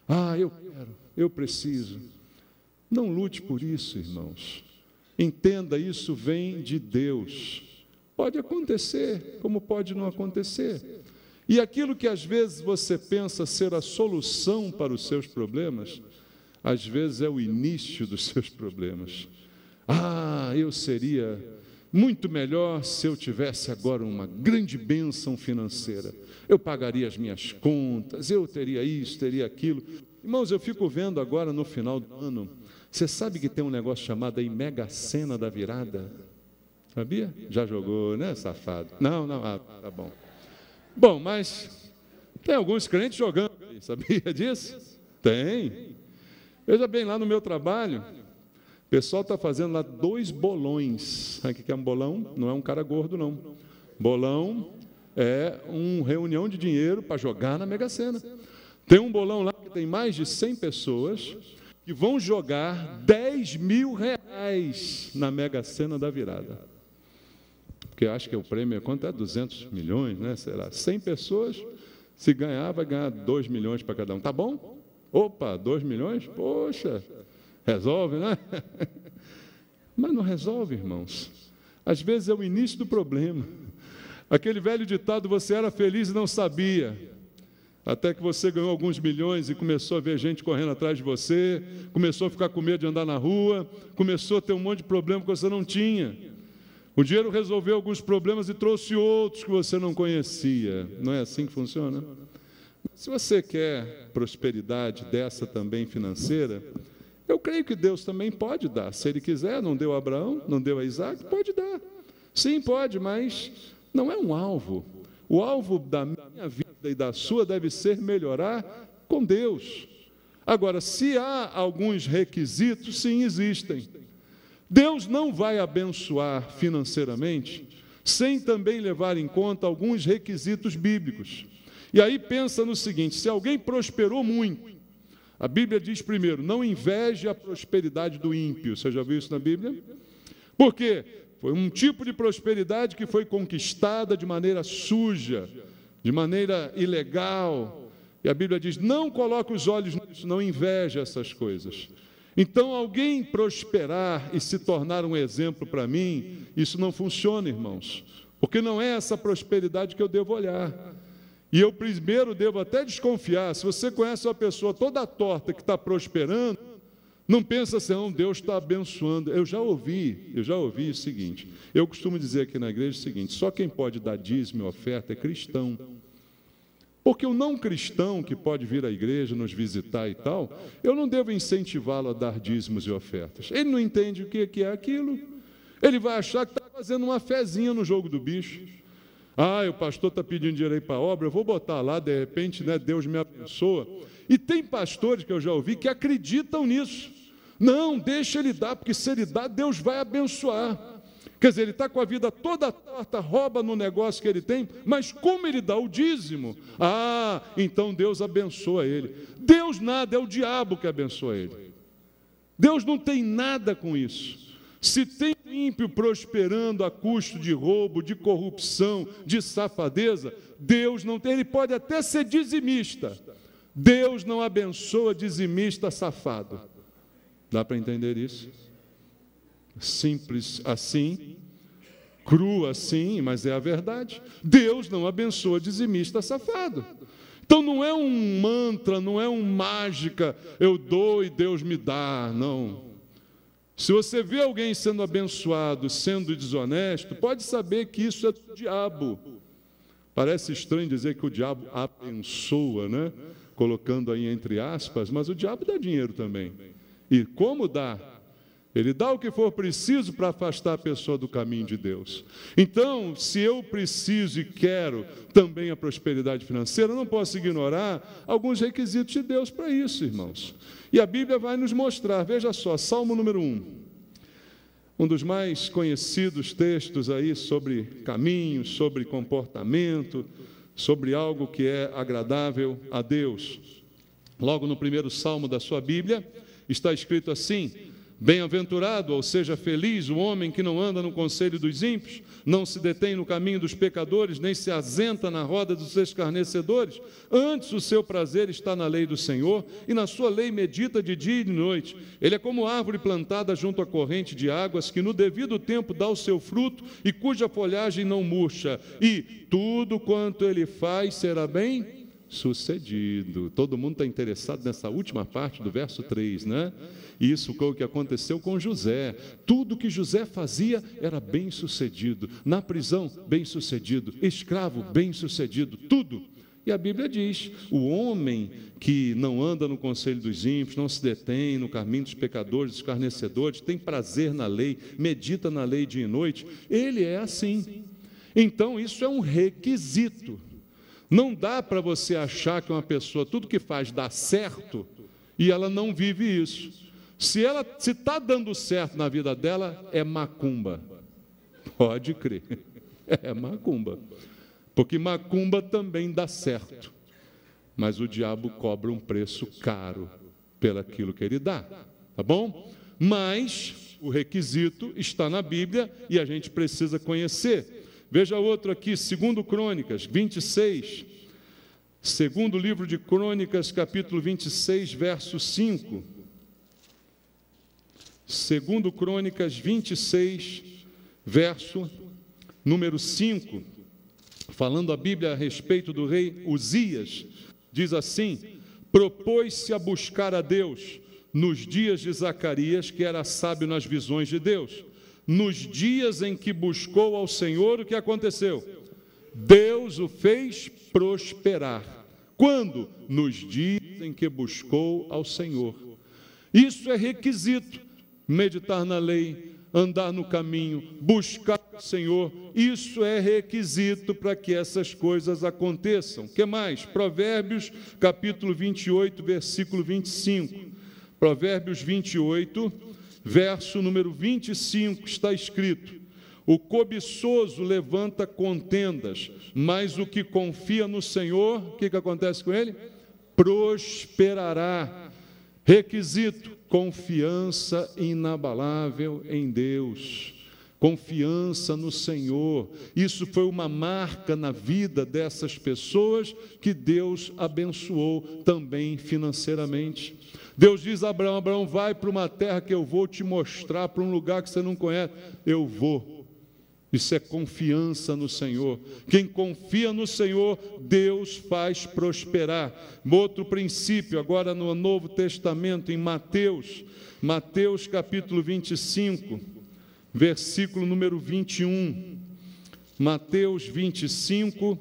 Ah, eu quero, eu preciso. Não lute por isso, irmãos. Entenda, isso vem de Deus. Pode acontecer, como pode não acontecer. E aquilo que às vezes você pensa ser a solução para os seus problemas, às vezes é o início dos seus problemas. Ah, eu seria muito melhor se eu tivesse agora uma grande bênção financeira. Eu pagaria as minhas contas, eu teria isso, teria aquilo. Irmãos, eu fico vendo agora no final do ano, você sabe que tem um negócio chamado aí Mega Sena da Virada? Sabia? Já jogou, né, safado? Não, tá bom. Bom, mas tem alguns crentes jogando, sabia disso? Tem. Veja bem, lá no meu trabalho, o pessoal está fazendo lá 2 bolões. Sabe o que é um bolão? Não é um cara gordo, não. Bolão é uma reunião de dinheiro para jogar na Mega Sena. Tem um bolão lá que tem mais de 100 pessoas que vão jogar R$10.000 na Mega Sena da Virada. Porque eu acho que o prêmio é quanto? É 200 milhões, né? Será? 100 pessoas, se ganhar, vai ganhar 2 milhões para cada um. Tá bom? Opa, 2 milhões? Poxa, resolve, né? Mas não resolve, irmãos. Às vezes é o início do problema. Aquele velho ditado, você era feliz e não sabia. Até que você ganhou alguns milhões e começou a ver gente correndo atrás de você, começou a ficar com medo de andar na rua, começou a ter um monte de problema que você não tinha. O dinheiro resolveu alguns problemas e trouxe outros que você não conhecia. Não é assim que funciona? Se você quer prosperidade dessa também financeira, eu creio que Deus também pode dar. Se Ele quiser, não deu a Abraão, não deu a Isaac, pode dar. Sim, pode, mas não é um alvo. O alvo da minha vida e da sua deve ser melhorar com Deus. Agora, se há alguns requisitos, sim, existem. Deus não vai abençoar financeiramente sem também levar em conta alguns requisitos bíblicos. E aí pensa no seguinte, se alguém prosperou muito, a Bíblia diz primeiro, não inveje a prosperidade do ímpio. Você já viu isso na Bíblia? Por quê? Foi um tipo de prosperidade que foi conquistada de maneira suja, de maneira ilegal. E a Bíblia diz, não coloque os olhos nisso, não inveje essas coisas. Então, alguém prosperar e se tornar um exemplo para mim, isso não funciona, irmãos. Porque não é essa prosperidade que eu devo olhar. E eu primeiro devo até desconfiar, se você conhece uma pessoa toda torta que está prosperando, não pensa assim, não, Deus está abençoando. Eu já ouvi o seguinte, eu costumo dizer aqui na igreja o seguinte, só quem pode dar dízimo e oferta é cristão. Porque o não cristão que pode vir à igreja, nos visitar e tal, eu não devo incentivá-lo a dar dízimos e ofertas. Ele não entende o que é aquilo. Ele vai achar que está fazendo uma fezinha no jogo do bicho. Ah, o pastor está pedindo dinheiro aí para a obra, eu vou botar lá, de repente, né, Deus me abençoa. E tem pastores que eu já ouvi que acreditam nisso. Não, deixa ele dar, porque se ele dá, Deus vai abençoar. Quer dizer, ele está com a vida toda torta, rouba no negócio que ele tem, mas como ele dá o dízimo, então Deus abençoa ele. Deus nada, é o diabo que abençoa ele. Deus não tem nada com isso. Se tem ímpio prosperando a custo de roubo, de corrupção, de safadeza, Deus não tem, ele pode até ser dizimista. Deus não abençoa dizimista safado. Dá para entender isso? Simples assim, cru assim, mas é a verdade. Deus não abençoa dizimista safado. Então não é um mantra, não é um mágica, eu dou e Deus me dá, não. Se você vê alguém sendo abençoado, sendo desonesto, pode saber que isso é do diabo. Parece estranho dizer que o diabo abençoa, né? Colocando aí entre aspas, mas o diabo dá dinheiro também. E como dá? Ele dá o que for preciso para afastar a pessoa do caminho de Deus. Então, se eu preciso e quero também a prosperidade financeira, eu não posso ignorar alguns requisitos de Deus para isso, irmãos. E a Bíblia vai nos mostrar, veja só, Salmo número 1. Um dos mais conhecidos textos aí sobre caminhos, sobre comportamento, sobre algo que é agradável a Deus. Logo no primeiro salmo da sua Bíblia, está escrito assim: bem-aventurado, ou seja, feliz o homem que não anda no conselho dos ímpios, não se detém no caminho dos pecadores, nem se assenta na roda dos escarnecedores. Antes o seu prazer está na lei do Senhor, e na sua lei medita de dia e de noite. Ele é como árvore plantada junto à corrente de águas, que no devido tempo dá o seu fruto, e cuja folhagem não murcha. E tudo quanto ele faz será bem sucedido. Todo mundo está interessado nessa última parte do verso 3, né? Isso foi o que aconteceu com José. Tudo que José fazia era bem sucedido. Na prisão, bem sucedido. Escravo, bem sucedido. Tudo. E a Bíblia diz, o homem que não anda no conselho dos ímpios, não se detém no caminho dos pecadores, dos escarnecedores, tem prazer na lei, medita na lei dia e noite, ele é assim. Então isso é um requisito. Não dá para você achar que uma pessoa, tudo que faz dá certo, e ela não vive isso. Se está dando certo na vida dela, é macumba. Pode crer, é macumba. Porque macumba também dá certo, mas o diabo cobra um preço caro pelaquilo que ele dá, tá bom? Mas o requisito está na Bíblia e a gente precisa conhecer. Veja outro aqui, 2 Crônicas 26, segundo livro de Crônicas, capítulo 26, verso 5. 2 Crônicas 26, verso número 5. Falando a Bíblia a respeito do rei Uzias, diz assim: propôs-se a buscar a Deus nos dias de Zacarias, que era sábio nas visões de Deus. Nos dias em que buscou ao Senhor, o que aconteceu? Deus o fez prosperar. Quando? Nos dias em que buscou ao Senhor. Isso é requisito. Meditar na lei, andar no caminho, buscar o Senhor, isso é requisito para que essas coisas aconteçam. O que mais? Provérbios, capítulo 28, versículo 25. Provérbios 28, verso número 25, está escrito: o cobiçoso levanta contendas, mas o que confia no Senhor, o que acontece com ele? Prosperará. Requisito: confiança inabalável em Deus, confiança no Senhor. Isso foi uma marca na vida dessas pessoas que Deus abençoou também financeiramente. Deus diz a Abraão: Abraão, vai para uma terra que eu vou te mostrar, para um lugar que você não conhece. Eu vou. Isso é confiança no Senhor. Quem confia no Senhor, Deus faz prosperar. Outro princípio, agora no Novo Testamento, em Mateus, Mateus capítulo 25, versículo número 21. Mateus 25,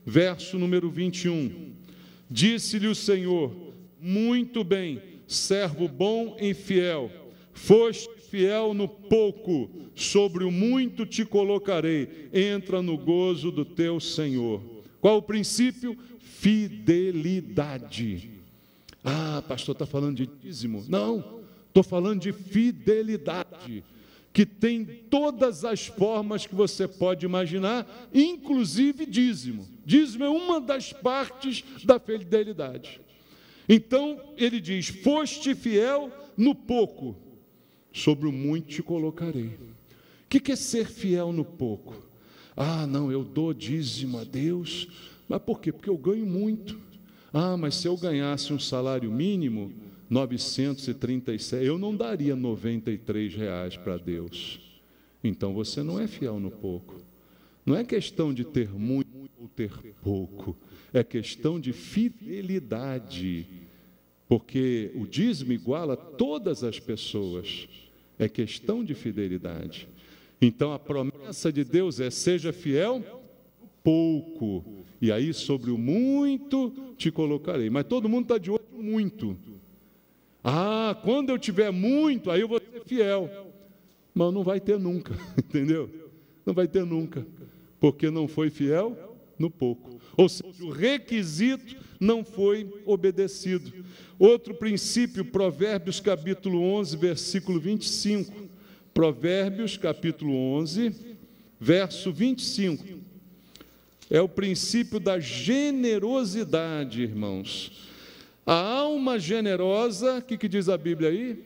verso número 21. Disse-lhe o Senhor: muito bem, servo bom e fiel, foste fiel no pouco, sobre o muito te colocarei, entra no gozo do teu Senhor. Qual o princípio? Fidelidade. Ah, pastor, está falando de dízimo? Não, estou falando de fidelidade, que tem todas as formas que você pode imaginar, inclusive dízimo. Dízimo é uma das partes da fidelidade. Então, ele diz: foste fiel no pouco, sobre o muito te colocarei. O que é ser fiel no pouco? Ah, não, eu dou dízimo a Deus. Mas por quê? Porque eu ganho muito. Ah, mas se eu ganhasse um salário mínimo, 937, eu não daria R$93 para Deus. Então você não é fiel no pouco. Não é questão de ter muito ou ter pouco. É questão de fidelidade. Porque o dízimo iguala todas as pessoas. É questão de fidelidade. Então a promessa de Deus é: seja fiel pouco, e aí sobre o muito te colocarei. Mas todo mundo está de olho no muito. Ah, quando eu tiver muito, aí eu vou ser fiel. Mas não vai ter nunca, entendeu? Não vai ter nunca, porque não foi fiel no pouco. Ou seja, o requisito não foi obedecido. Outro princípio, Provérbios capítulo 11, versículo 25. Provérbios capítulo 11, verso 25. É o princípio da generosidade, irmãos. A alma generosa, o que diz a Bíblia aí?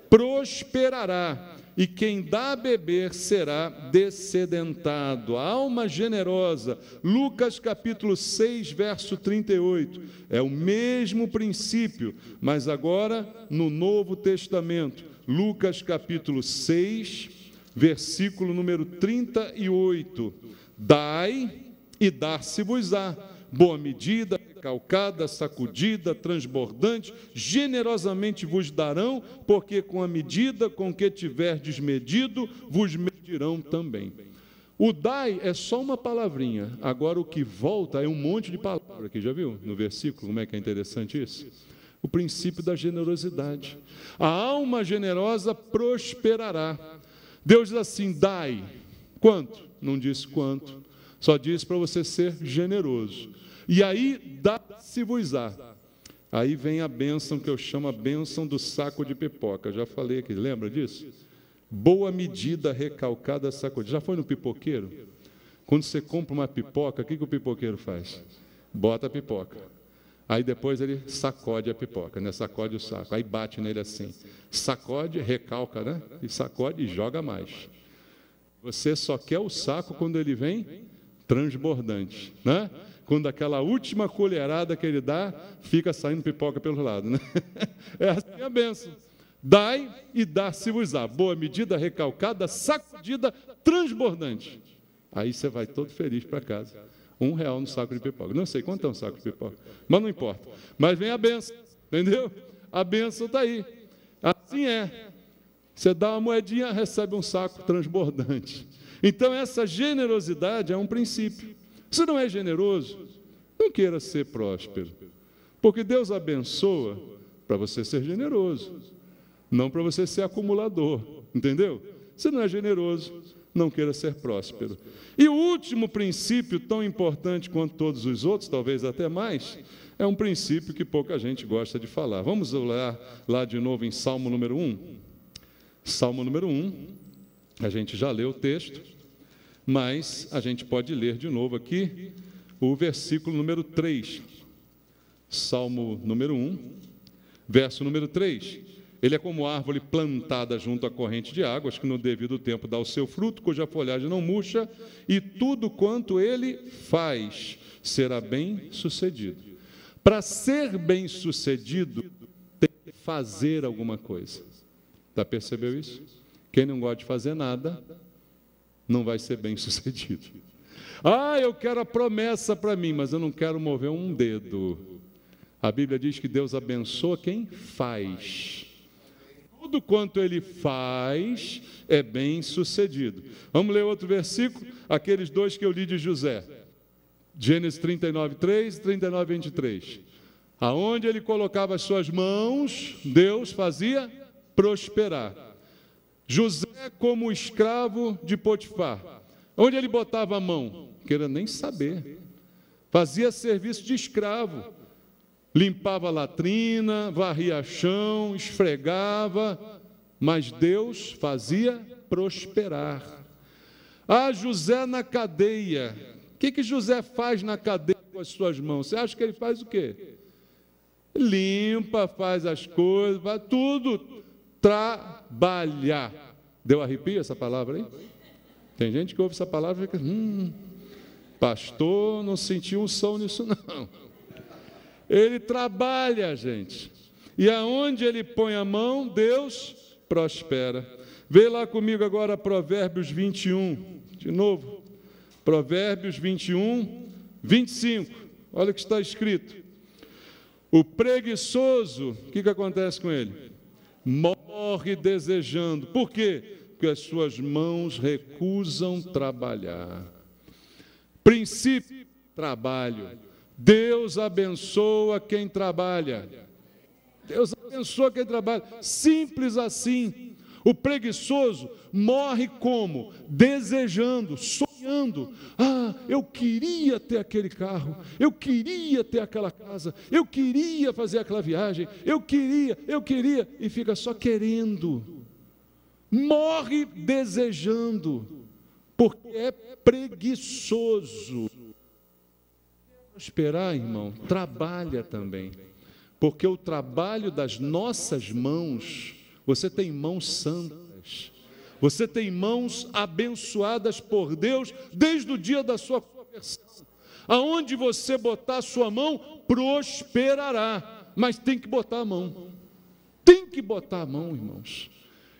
Prosperará, e quem dá a beber será dessedentado. A alma generosa, Lucas capítulo 6, verso 38, é o mesmo princípio, mas agora no Novo Testamento. Lucas capítulo 6, versículo número 38, dai e dar-se-vos-á, boa medida, recalcada, sacudida, transbordante, generosamente vos darão, porque com a medida com que tiverdes medido, vos medirão também. O dai é só uma palavrinha, agora o que volta é um monte de palavras aqui, já viu? No versículo, como é que é interessante isso? O princípio da generosidade. A alma generosa prosperará. Deus diz assim, dai. Quanto? Não disse quanto, só disse para você ser generoso. E aí, dá-se-vos-á. Aí vem a bênção que eu chamo a bênção do saco de pipoca. Já falei aqui, lembra disso? Boa medida, recalcada, sacudida. Já foi no pipoqueiro? Quando você compra uma pipoca, o que o pipoqueiro faz? Bota a pipoca. Aí depois ele sacode a pipoca, né? Sacode o saco. Aí bate nele assim. Sacode, recalca, né? E sacode e joga mais. Você só quer o saco quando ele vem transbordante, né? Quando aquela última colherada que ele dá, fica saindo pipoca pelo lado, né? É assim a bênção. Dai e dá-se-vos-á. Boa medida, recalcada, sacudida, transbordante. Aí você vai todo feliz para casa. R$1 no saco de pipoca. Não sei quanto é um saco de pipoca, mas não importa. Mas vem a bênção, entendeu? A bênção está aí. Assim é. Você dá uma moedinha, recebe um saco transbordante. Então, essa generosidade é um princípio. Se não é generoso, não queira ser próspero. Porque Deus abençoa para você ser generoso, não para você ser acumulador. Entendeu? Se não é generoso, não queira ser próspero. E o último princípio, tão importante quanto todos os outros, talvez até mais, é um princípio que pouca gente gosta de falar. Vamos olhar lá de novo em Salmo número 1. Salmo número 1, a gente já leu o texto, mas a gente pode ler de novo aqui o versículo número 3. Salmo número 1, verso número 3. Ele é como árvore plantada junto à corrente de águas, que no devido tempo dá o seu fruto, cuja folhagem não murcha, e tudo quanto ele faz será bem sucedido. Para ser bem sucedido, tem que fazer alguma coisa. Já percebeu isso? Quem não gosta de fazer nada, não vai ser bem sucedido. Ah, eu quero a promessa para mim, mas eu não quero mover um dedo. A Bíblia diz que Deus abençoa quem faz. Tudo quanto ele faz é bem sucedido. Vamos ler outro versículo, aqueles dois que eu li de José. Gênesis 39, 3 e 39, 23. Aonde ele colocava as suas mãos, Deus fazia prosperar. José como escravo de Potifar. Onde ele botava a mão? Queira nem saber. Fazia serviço de escravo. Limpava a latrina, varria chão, esfregava, mas Deus fazia prosperar. Ah, José na cadeia. O que José faz na cadeia com as suas mãos? Você acha que ele faz o quê? Limpa, faz as coisas, faz tudo. Trabalhar. Deu arrepio essa palavra aí? Tem gente que ouve essa palavra e fica, pastor, não sentiu unção nisso não. Ele trabalha, gente. E aonde ele põe a mão, Deus prospera. Vê lá comigo agora Provérbios 21, de novo. Provérbios 21, 25. Olha o que está escrito. O preguiçoso, o que acontece com ele? Morre desejando. Por quê? Porque as suas mãos recusam trabalhar. Princípio, trabalho. Deus abençoa quem trabalha. Deus abençoa quem trabalha. Simples assim. O preguiçoso morre como? Desejando, sonhando. Ah, eu queria ter aquele carro, eu queria ter aquela casa, eu queria fazer aquela viagem, eu queria, e fica só querendo. Morre desejando, porque é preguiçoso. Prosperar, irmão, trabalha também, porque o trabalho das nossas mãos, você tem mãos santas, você tem mãos abençoadas por Deus desde o dia da sua conversão. Aonde você botar a sua mão, prosperará, mas tem que botar a mão. Tem que botar a mão, irmãos.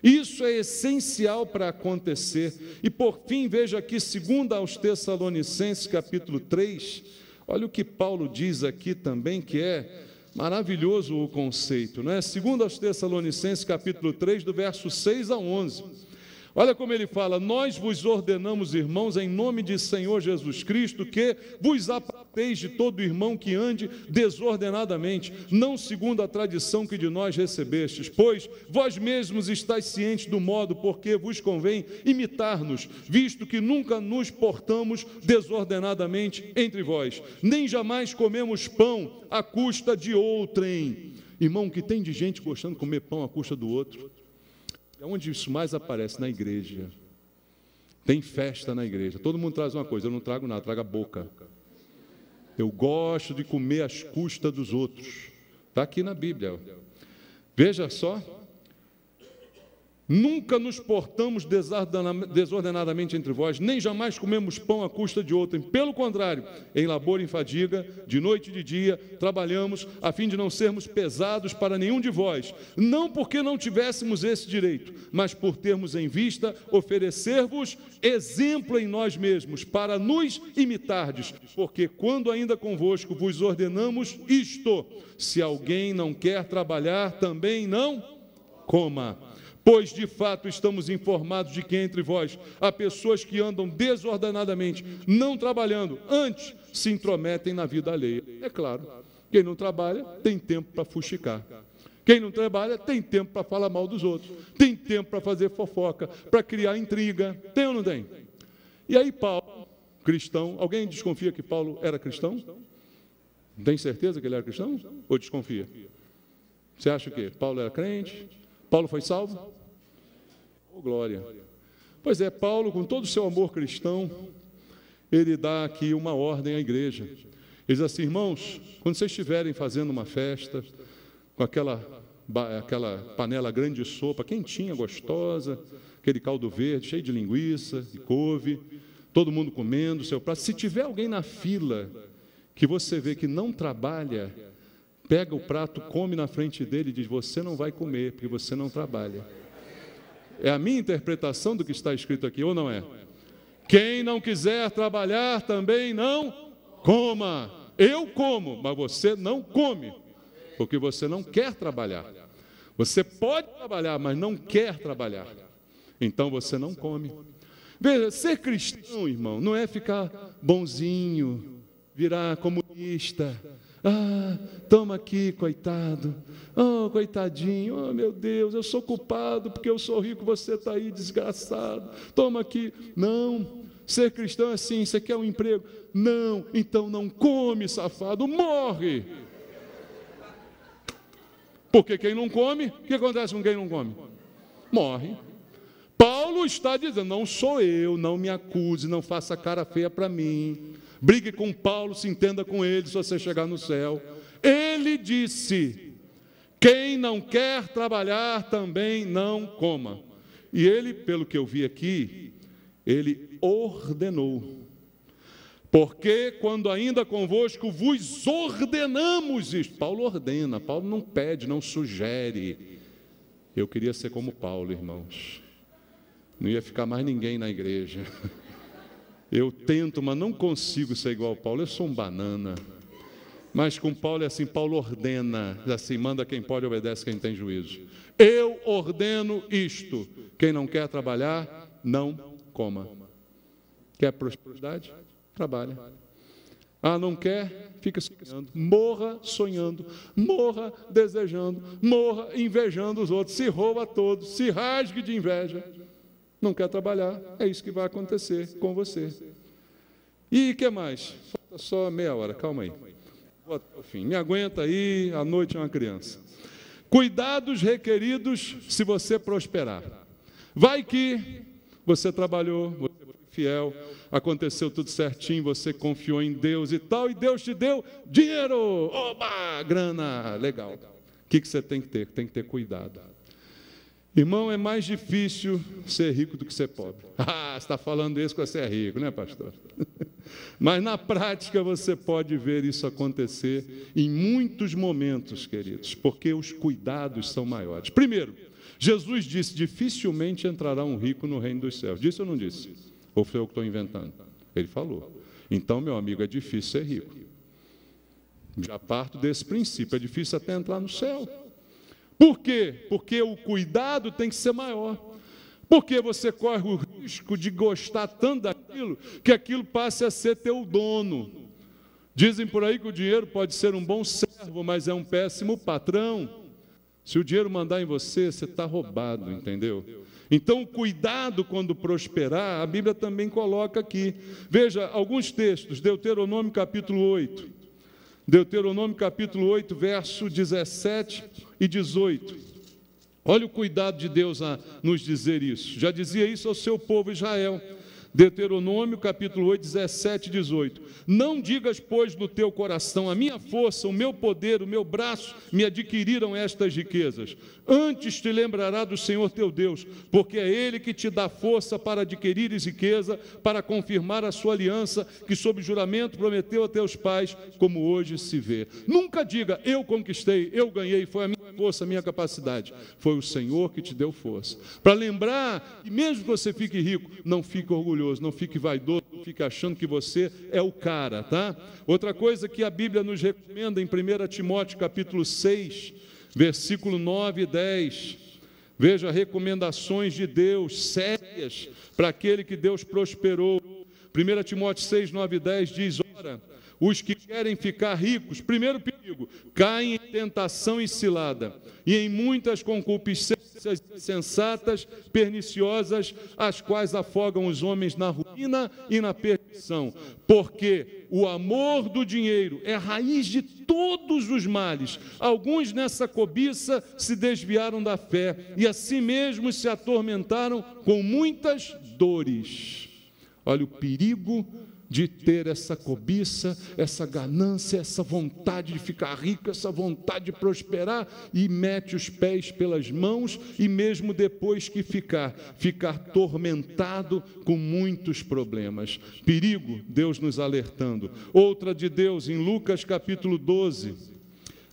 Isso é essencial para acontecer. E por fim, veja aqui, 2 aos Tessalonicenses, capítulo 3, Olha o que Paulo diz aqui também, que é maravilhoso o conceito, não é? Segundo aos Tessalonicenses, capítulo 3, do verso 6 a 11. Olha como ele fala: nós vos ordenamos, irmãos, em nome de Senhor Jesus Cristo, que vos aparteis de todo irmão que ande desordenadamente, não segundo a tradição que de nós recebestes, pois vós mesmos estáis cientes do modo por que vos convém imitar-nos, visto que nunca nos portamos desordenadamente entre vós, nem jamais comemos pão à custa de outrem. Irmão, que tem de gente gostando de comer pão à custa do outro. É onde isso mais aparece? Na igreja. Tem festa na igreja. Todo mundo traz uma coisa, eu não trago nada, trago a boca. Eu gosto de comer às custas dos outros. Está aqui na Bíblia. Veja só. Nunca nos portamos desordenadamente entre vós, nem jamais comemos pão à custa de outrem. Pelo contrário, em labor e em fadiga, de noite e de dia, trabalhamos, a fim de não sermos pesados para nenhum de vós, não porque não tivéssemos esse direito, mas por termos em vista oferecer-vos exemplo em nós mesmos, para nos imitardes, porque quando ainda convosco vos ordenamos isto: se alguém não quer trabalhar, também não coma. Pois, de fato, estamos informados de que entre vós há pessoas que andam desordenadamente, não trabalhando, antes se intrometem na vida alheia. É claro, quem não trabalha tem tempo para fuxicar. Quem não trabalha tem tempo para falar mal dos outros. Tem tempo para fazer fofoca, para criar intriga. Tem ou não tem? E aí Paulo, cristão, alguém desconfia que Paulo era cristão? Tem certeza que ele era cristão? Ou desconfia? Você acha o quê? Paulo era crente? Paulo foi salvo? Oh, glória! Pois é, Paulo, com todo o seu amor cristão, ele dá aqui uma ordem à igreja. Ele diz assim: irmãos, quando vocês estiverem fazendo uma festa, com aquela panela grande de sopa, quentinha, gostosa, aquele caldo verde, cheio de linguiça, de couve, todo mundo comendo o seu prato, se tiver alguém na fila que você vê que não trabalha, pega o prato, come na frente dele e diz: você não vai comer, porque você não trabalha. É a minha interpretação do que está escrito aqui, ou não é? Quem não quiser trabalhar também não coma. Eu como, mas você não come, porque você não quer trabalhar. Você pode trabalhar, mas não quer trabalhar. Então você não come. Veja, ser cristão, irmão, não é ficar bonzinho, virar comunista. Ah, toma aqui, coitado. Oh, coitadinho. Oh, meu Deus, eu sou culpado porque eu sou rico, você está aí desgraçado. Toma aqui. Não, ser cristão é assim: você quer um emprego? Não, então não come, safado, morre. Porque quem não come, o que acontece com quem não come? Morre. Paulo está dizendo: não sou eu, não me acuse, não faça cara feia para mim. Brigue com Paulo, se entenda com ele se você chegar no céu. Ele disse: quem não quer trabalhar também não coma. E ele, pelo que eu vi aqui, ele ordenou. Porque quando ainda convosco vos ordenamos isto. Paulo ordena, Paulo não pede, não sugere. Eu queria ser como Paulo, irmãos. Não ia ficar mais ninguém na igreja. Eu tento, mas não consigo ser igual a Paulo. Eu sou um banana. Mas com Paulo é assim: Paulo ordena, assim, manda quem pode, obedece quem tem juízo. Eu ordeno isto: quem não quer trabalhar, não coma. Quer prosperidade? Trabalha. Ah, não quer? Fica sonhando. Morra sonhando, morra desejando, morra invejando os outros, se rouba a todos, se rasgue de inveja. Não quer trabalhar, é isso que vai acontecer com você. E o que mais? Falta só meia hora, calma aí. Vou até o fim. Me aguenta aí, a noite é uma criança. Cuidados requeridos se você prosperar. Vai que você trabalhou, você foi fiel, aconteceu tudo certinho, você confiou em Deus e tal, e Deus te deu dinheiro, oba, grana, legal. O que você tem que ter? Tem que ter cuidado. Irmão, é mais difícil ser rico do que ser pobre. Ah, você está falando isso porque você é rico, né, pastor? Mas na prática você pode ver isso acontecer em muitos momentos, queridos, porque os cuidados são maiores. Primeiro, Jesus disse: dificilmente entrará um rico no reino dos céus. Disse ou não disse? Ou foi eu que estou inventando? Ele falou. Então, meu amigo, é difícil ser rico. Já parto desse princípio, é difícil até entrar no céu. Por quê? Porque o cuidado tem que ser maior. Porque você corre o risco de gostar tanto daquilo, que aquilo passe a ser teu dono. Dizem por aí que o dinheiro pode ser um bom servo, mas é um péssimo patrão. Se o dinheiro mandar em você, você está roubado, entendeu? Então, o cuidado quando prosperar, a Bíblia também coloca aqui. Veja, alguns textos, Deuteronômio capítulo 8. Deuteronômio capítulo 8, verso 17 e 18. Olha o cuidado de Deus a nos dizer isso. Já dizia isso ao seu povo Israel. Deuteronômio capítulo 8, 17 e 18. Não digas, pois, no teu coração, a minha força, o meu poder, o meu braço me adquiriram estas riquezas. Antes te lembrará do Senhor teu Deus, porque é Ele que te dá força para adquirires riqueza, para confirmar a sua aliança, que sob juramento prometeu a teus pais, como hoje se vê. Nunca diga, eu conquistei, eu ganhei, foi a minha força, a minha capacidade. Foi o Senhor que te deu força. Para lembrar, que mesmo que você fique rico, não fique orgulhoso, não fique vaidoso, não fique achando que você é o cara, tá? Outra coisa que a Bíblia nos recomenda em 1 Timóteo capítulo 6, versículo 9 e 10. Veja, recomendações de Deus sérias para aquele que Deus prosperou. 1 Timóteo 6, 9 e 10 diz, ora, os que querem ficar ricos, primeiro perigo, caem em tentação e cilada, e em muitas concupiscências insensatas, perniciosas, as quais afogam os homens na ruína e na perdição. Porque o amor do dinheiro é a raiz de todos os males. Alguns nessa cobiça se desviaram da fé, e assim mesmo se atormentaram com muitas dores. Olha o perigo de ter essa cobiça, essa ganância, essa vontade de ficar rico, essa vontade de prosperar, e mete os pés pelas mãos, e mesmo depois que ficar tormentado com muitos problemas. Perigo, Deus nos alertando. Outra de Deus, em Lucas capítulo 12,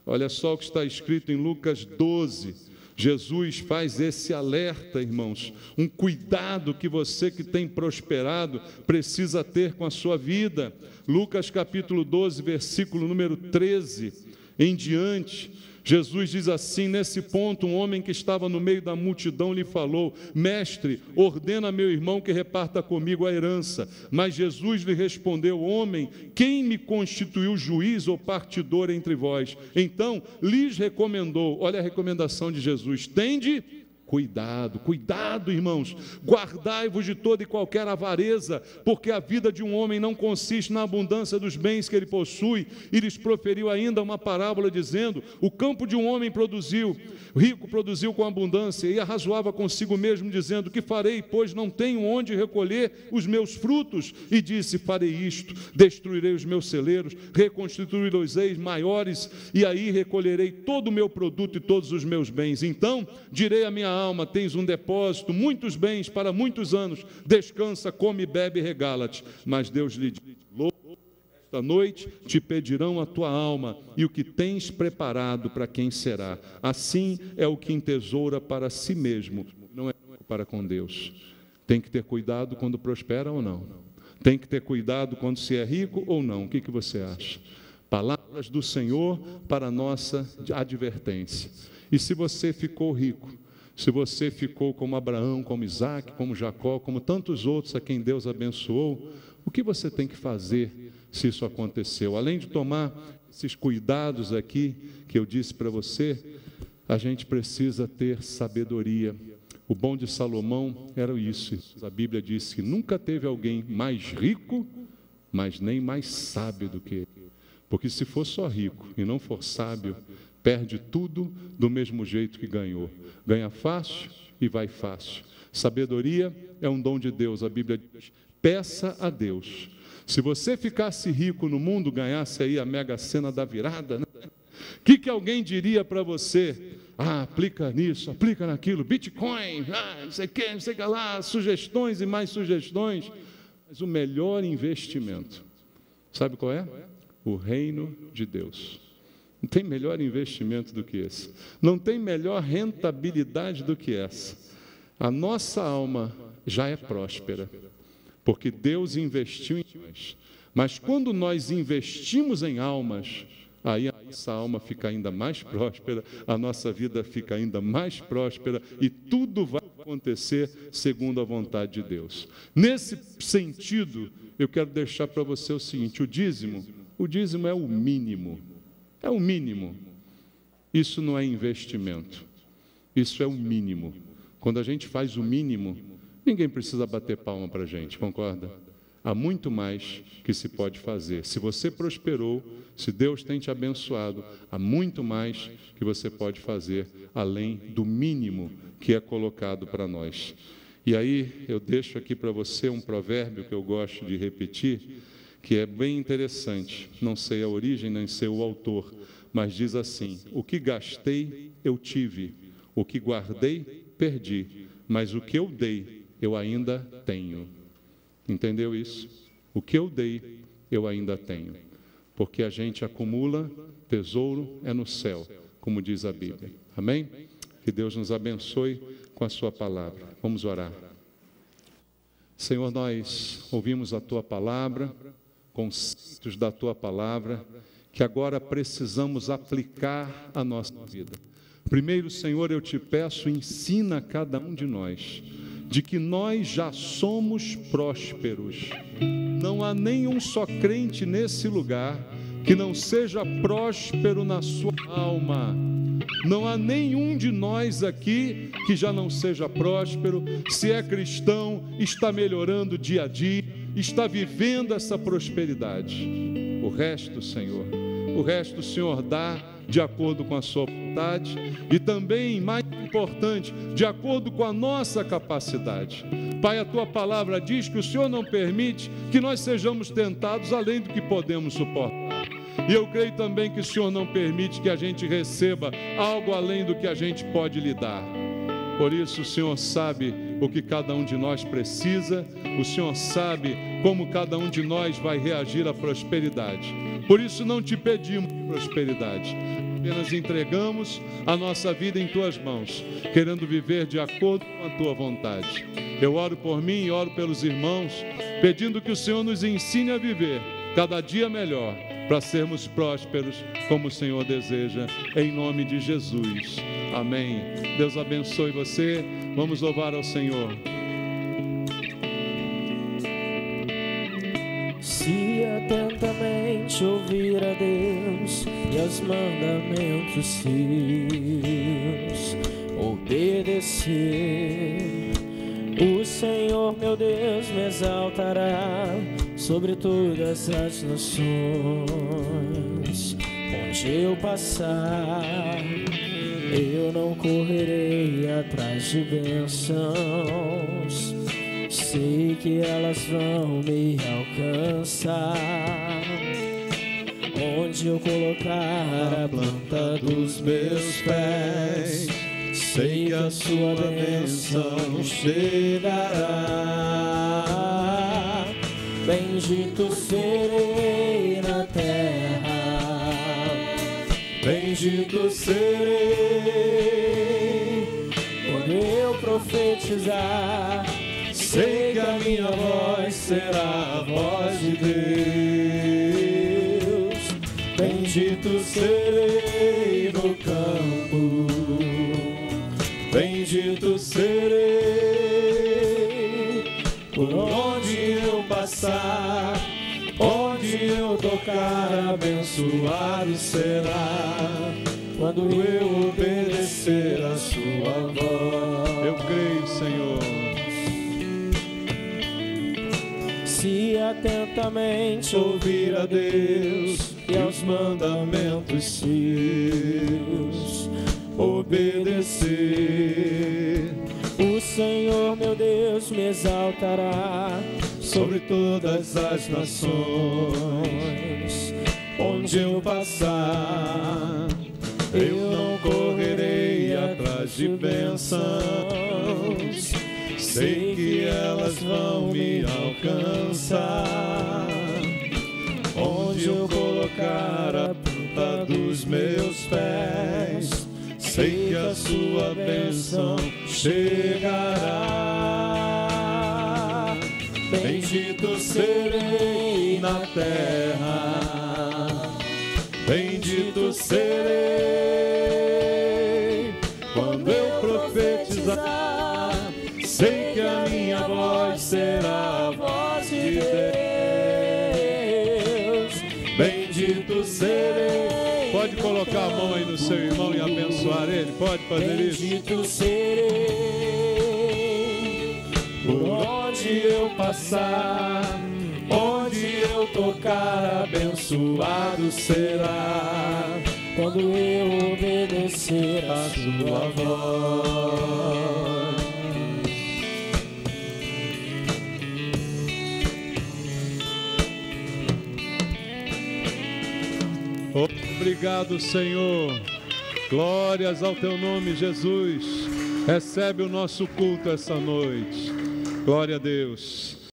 olha só o que está escrito em Lucas 12, Jesus faz esse alerta, irmãos, um cuidado que você que tem prosperado precisa ter com a sua vida. Lucas capítulo 12, versículo número 13 em diante, Jesus diz assim, nesse ponto, um homem que estava no meio da multidão lhe falou, mestre, ordena meu irmão que reparta comigo a herança. Mas Jesus lhe respondeu, homem, quem me constituiu juiz ou partidor entre vós? Então, lhes recomendou, olha a recomendação de Jesus, tende cuidado, cuidado, irmãos, guardai-vos de toda e qualquer avareza, porque a vida de um homem não consiste na abundância dos bens que ele possui. E lhes proferiu ainda uma parábola dizendo, o campo de um homem produziu, o rico produziu com abundância, e arrazoava consigo mesmo dizendo, que farei, pois não tenho onde recolher os meus frutos? E disse, farei isto, destruirei os meus celeiros, reconstituí-los-eis maiores, e aí recolherei todo o meu produto e todos os meus bens. Então direi à minha alma, tens um depósito, muitos bens para muitos anos, descansa, come, bebe e regala-te. Mas Deus lhe disse, esta noite te pedirão a tua alma, e o que tens preparado para quem será? Assim é o que entesoura para si mesmo, não é para com Deus. Tem que ter cuidado quando prospera ou não? Tem que ter cuidado quando se é rico ou não? O que você acha? Palavras do Senhor para a nossa advertência. E se você ficou rico, se você ficou como Abraão, como Isaac, como Jacó, como tantos outros a quem Deus abençoou, o que você tem que fazer se isso aconteceu? Além de tomar esses cuidados aqui que eu disse para você, a gente precisa ter sabedoria. O bom de Salomão era isso. A Bíblia diz que nunca teve alguém mais rico, mas nem mais sábio do que ele. Porque se for só rico e não for sábio, perde tudo do mesmo jeito que ganhou. Ganha fácil e vai fácil. Sabedoria é um dom de Deus. A Bíblia diz, peça a Deus. Se você ficasse rico no mundo, ganhasse aí a mega sena da virada, né? O que alguém diria para você? Aplica nisso, aplica naquilo, Bitcoin, não sei o que, não sei o que lá, sugestões e mais sugestões. Mas o melhor investimento, sabe qual é? O reino de Deus. Não tem melhor investimento do que esse. Não tem melhor rentabilidade do que essa. A nossa alma já é próspera, porque Deus investiu em nós. Mas quando nós investimos em almas, aí a nossa alma fica ainda mais próspera, a nossa vida fica ainda mais próspera e tudo vai acontecer segundo a vontade de Deus. Nesse sentido, eu quero deixar para você o seguinte: o dízimo é o mínimo. É o mínimo. Isso não é investimento. Isso é o mínimo. Quando a gente faz o mínimo, ninguém precisa bater palma para a gente, concorda? Há muito mais que se pode fazer. Se você prosperou, se Deus tem te abençoado, há muito mais que você pode fazer, além do mínimo que é colocado para nós. E aí eu deixo aqui para você um provérbio que eu gosto de repetir, que é bem interessante. Não sei a origem, nem sei o autor, mas diz assim: o que gastei, eu tive. O que guardei, perdi. Mas o que eu dei, eu ainda tenho. Entendeu isso? O que eu dei, eu ainda tenho. Porque a gente acumula, tesouro é no céu, como diz a Bíblia. Amém? Que Deus nos abençoe com a sua palavra. Vamos orar. Senhor, nós ouvimos a tua palavra, conceitos da tua palavra, que agora precisamos aplicar à nossa vida. Primeiro, Senhor, eu te peço, ensina a cada um de nós de que nós já somos prósperos. Não há nenhum só crente nesse lugar que não seja próspero na sua alma. Não há nenhum de nós aqui que já não seja próspero. Se é cristão, está melhorando dia a dia, está vivendo essa prosperidade. O resto, Senhor, o Senhor dá de acordo com a sua vontade e também, mais importante, de acordo com a nossa capacidade. Pai, a tua palavra diz que o Senhor não permite que nós sejamos tentados além do que podemos suportar. E eu creio também que o Senhor não permite que a gente receba algo além do que a gente pode lhe dar. Por isso, o Senhor sabe o que cada um de nós precisa, o Senhor sabe como cada um de nós vai reagir à prosperidade. Por isso não te pedimos prosperidade, apenas entregamos a nossa vida em tuas mãos, querendo viver de acordo com a tua vontade. Eu oro por mim e oro pelos irmãos, pedindo que o Senhor nos ensine a viver cada dia melhor, para sermos prósperos como o Senhor deseja, em nome de Jesus. Amém. Deus abençoe você. Vamos louvar ao Senhor. Se atentamente ouvir a Deus e aos mandamentos seus obedecer, o Senhor meu Deus me exaltará sobre todas as nações. Onde eu passar, eu não correrei atrás de bênçãos. Sei que elas vão me alcançar. Onde eu colocar a planta dos meus pés, sei que a sua bênção chegará. Bendito serei na terra, bendito serei quando eu profetizar. Sei que a minha voz será a voz de Deus. Bendito serei no campo, bendito serei por onde eu passar. Onde eu tocar, abençoado será quando eu obedecer a sua voz. Eu creio, Senhor. Se atentamente ouvir a Deus e aos mandamentos seus obedecer, o Senhor meu Deus me exaltará sobre todas as nações. Onde eu passar, eu não correrei atrás de bênçãos. Sei que elas vão me alcançar. Onde eu colocar a planta dos meus pés, sei que a sua bênção chegará. Bendito serei na terra, bendito Bendito serei quando eu profetizar, sei que a minha voz será a voz de Deus. Bendito serei. Pode colocar a mão aí no seu irmão e abençoar ele, pode fazer isso. Bendito serei por onde eu passar, onde eu tocar, abençoado será quando eu obedecer a sua voz. Obrigado, Senhor. Glórias ao teu nome, Jesus. Recebe o nosso culto essa noite. Glória a Deus.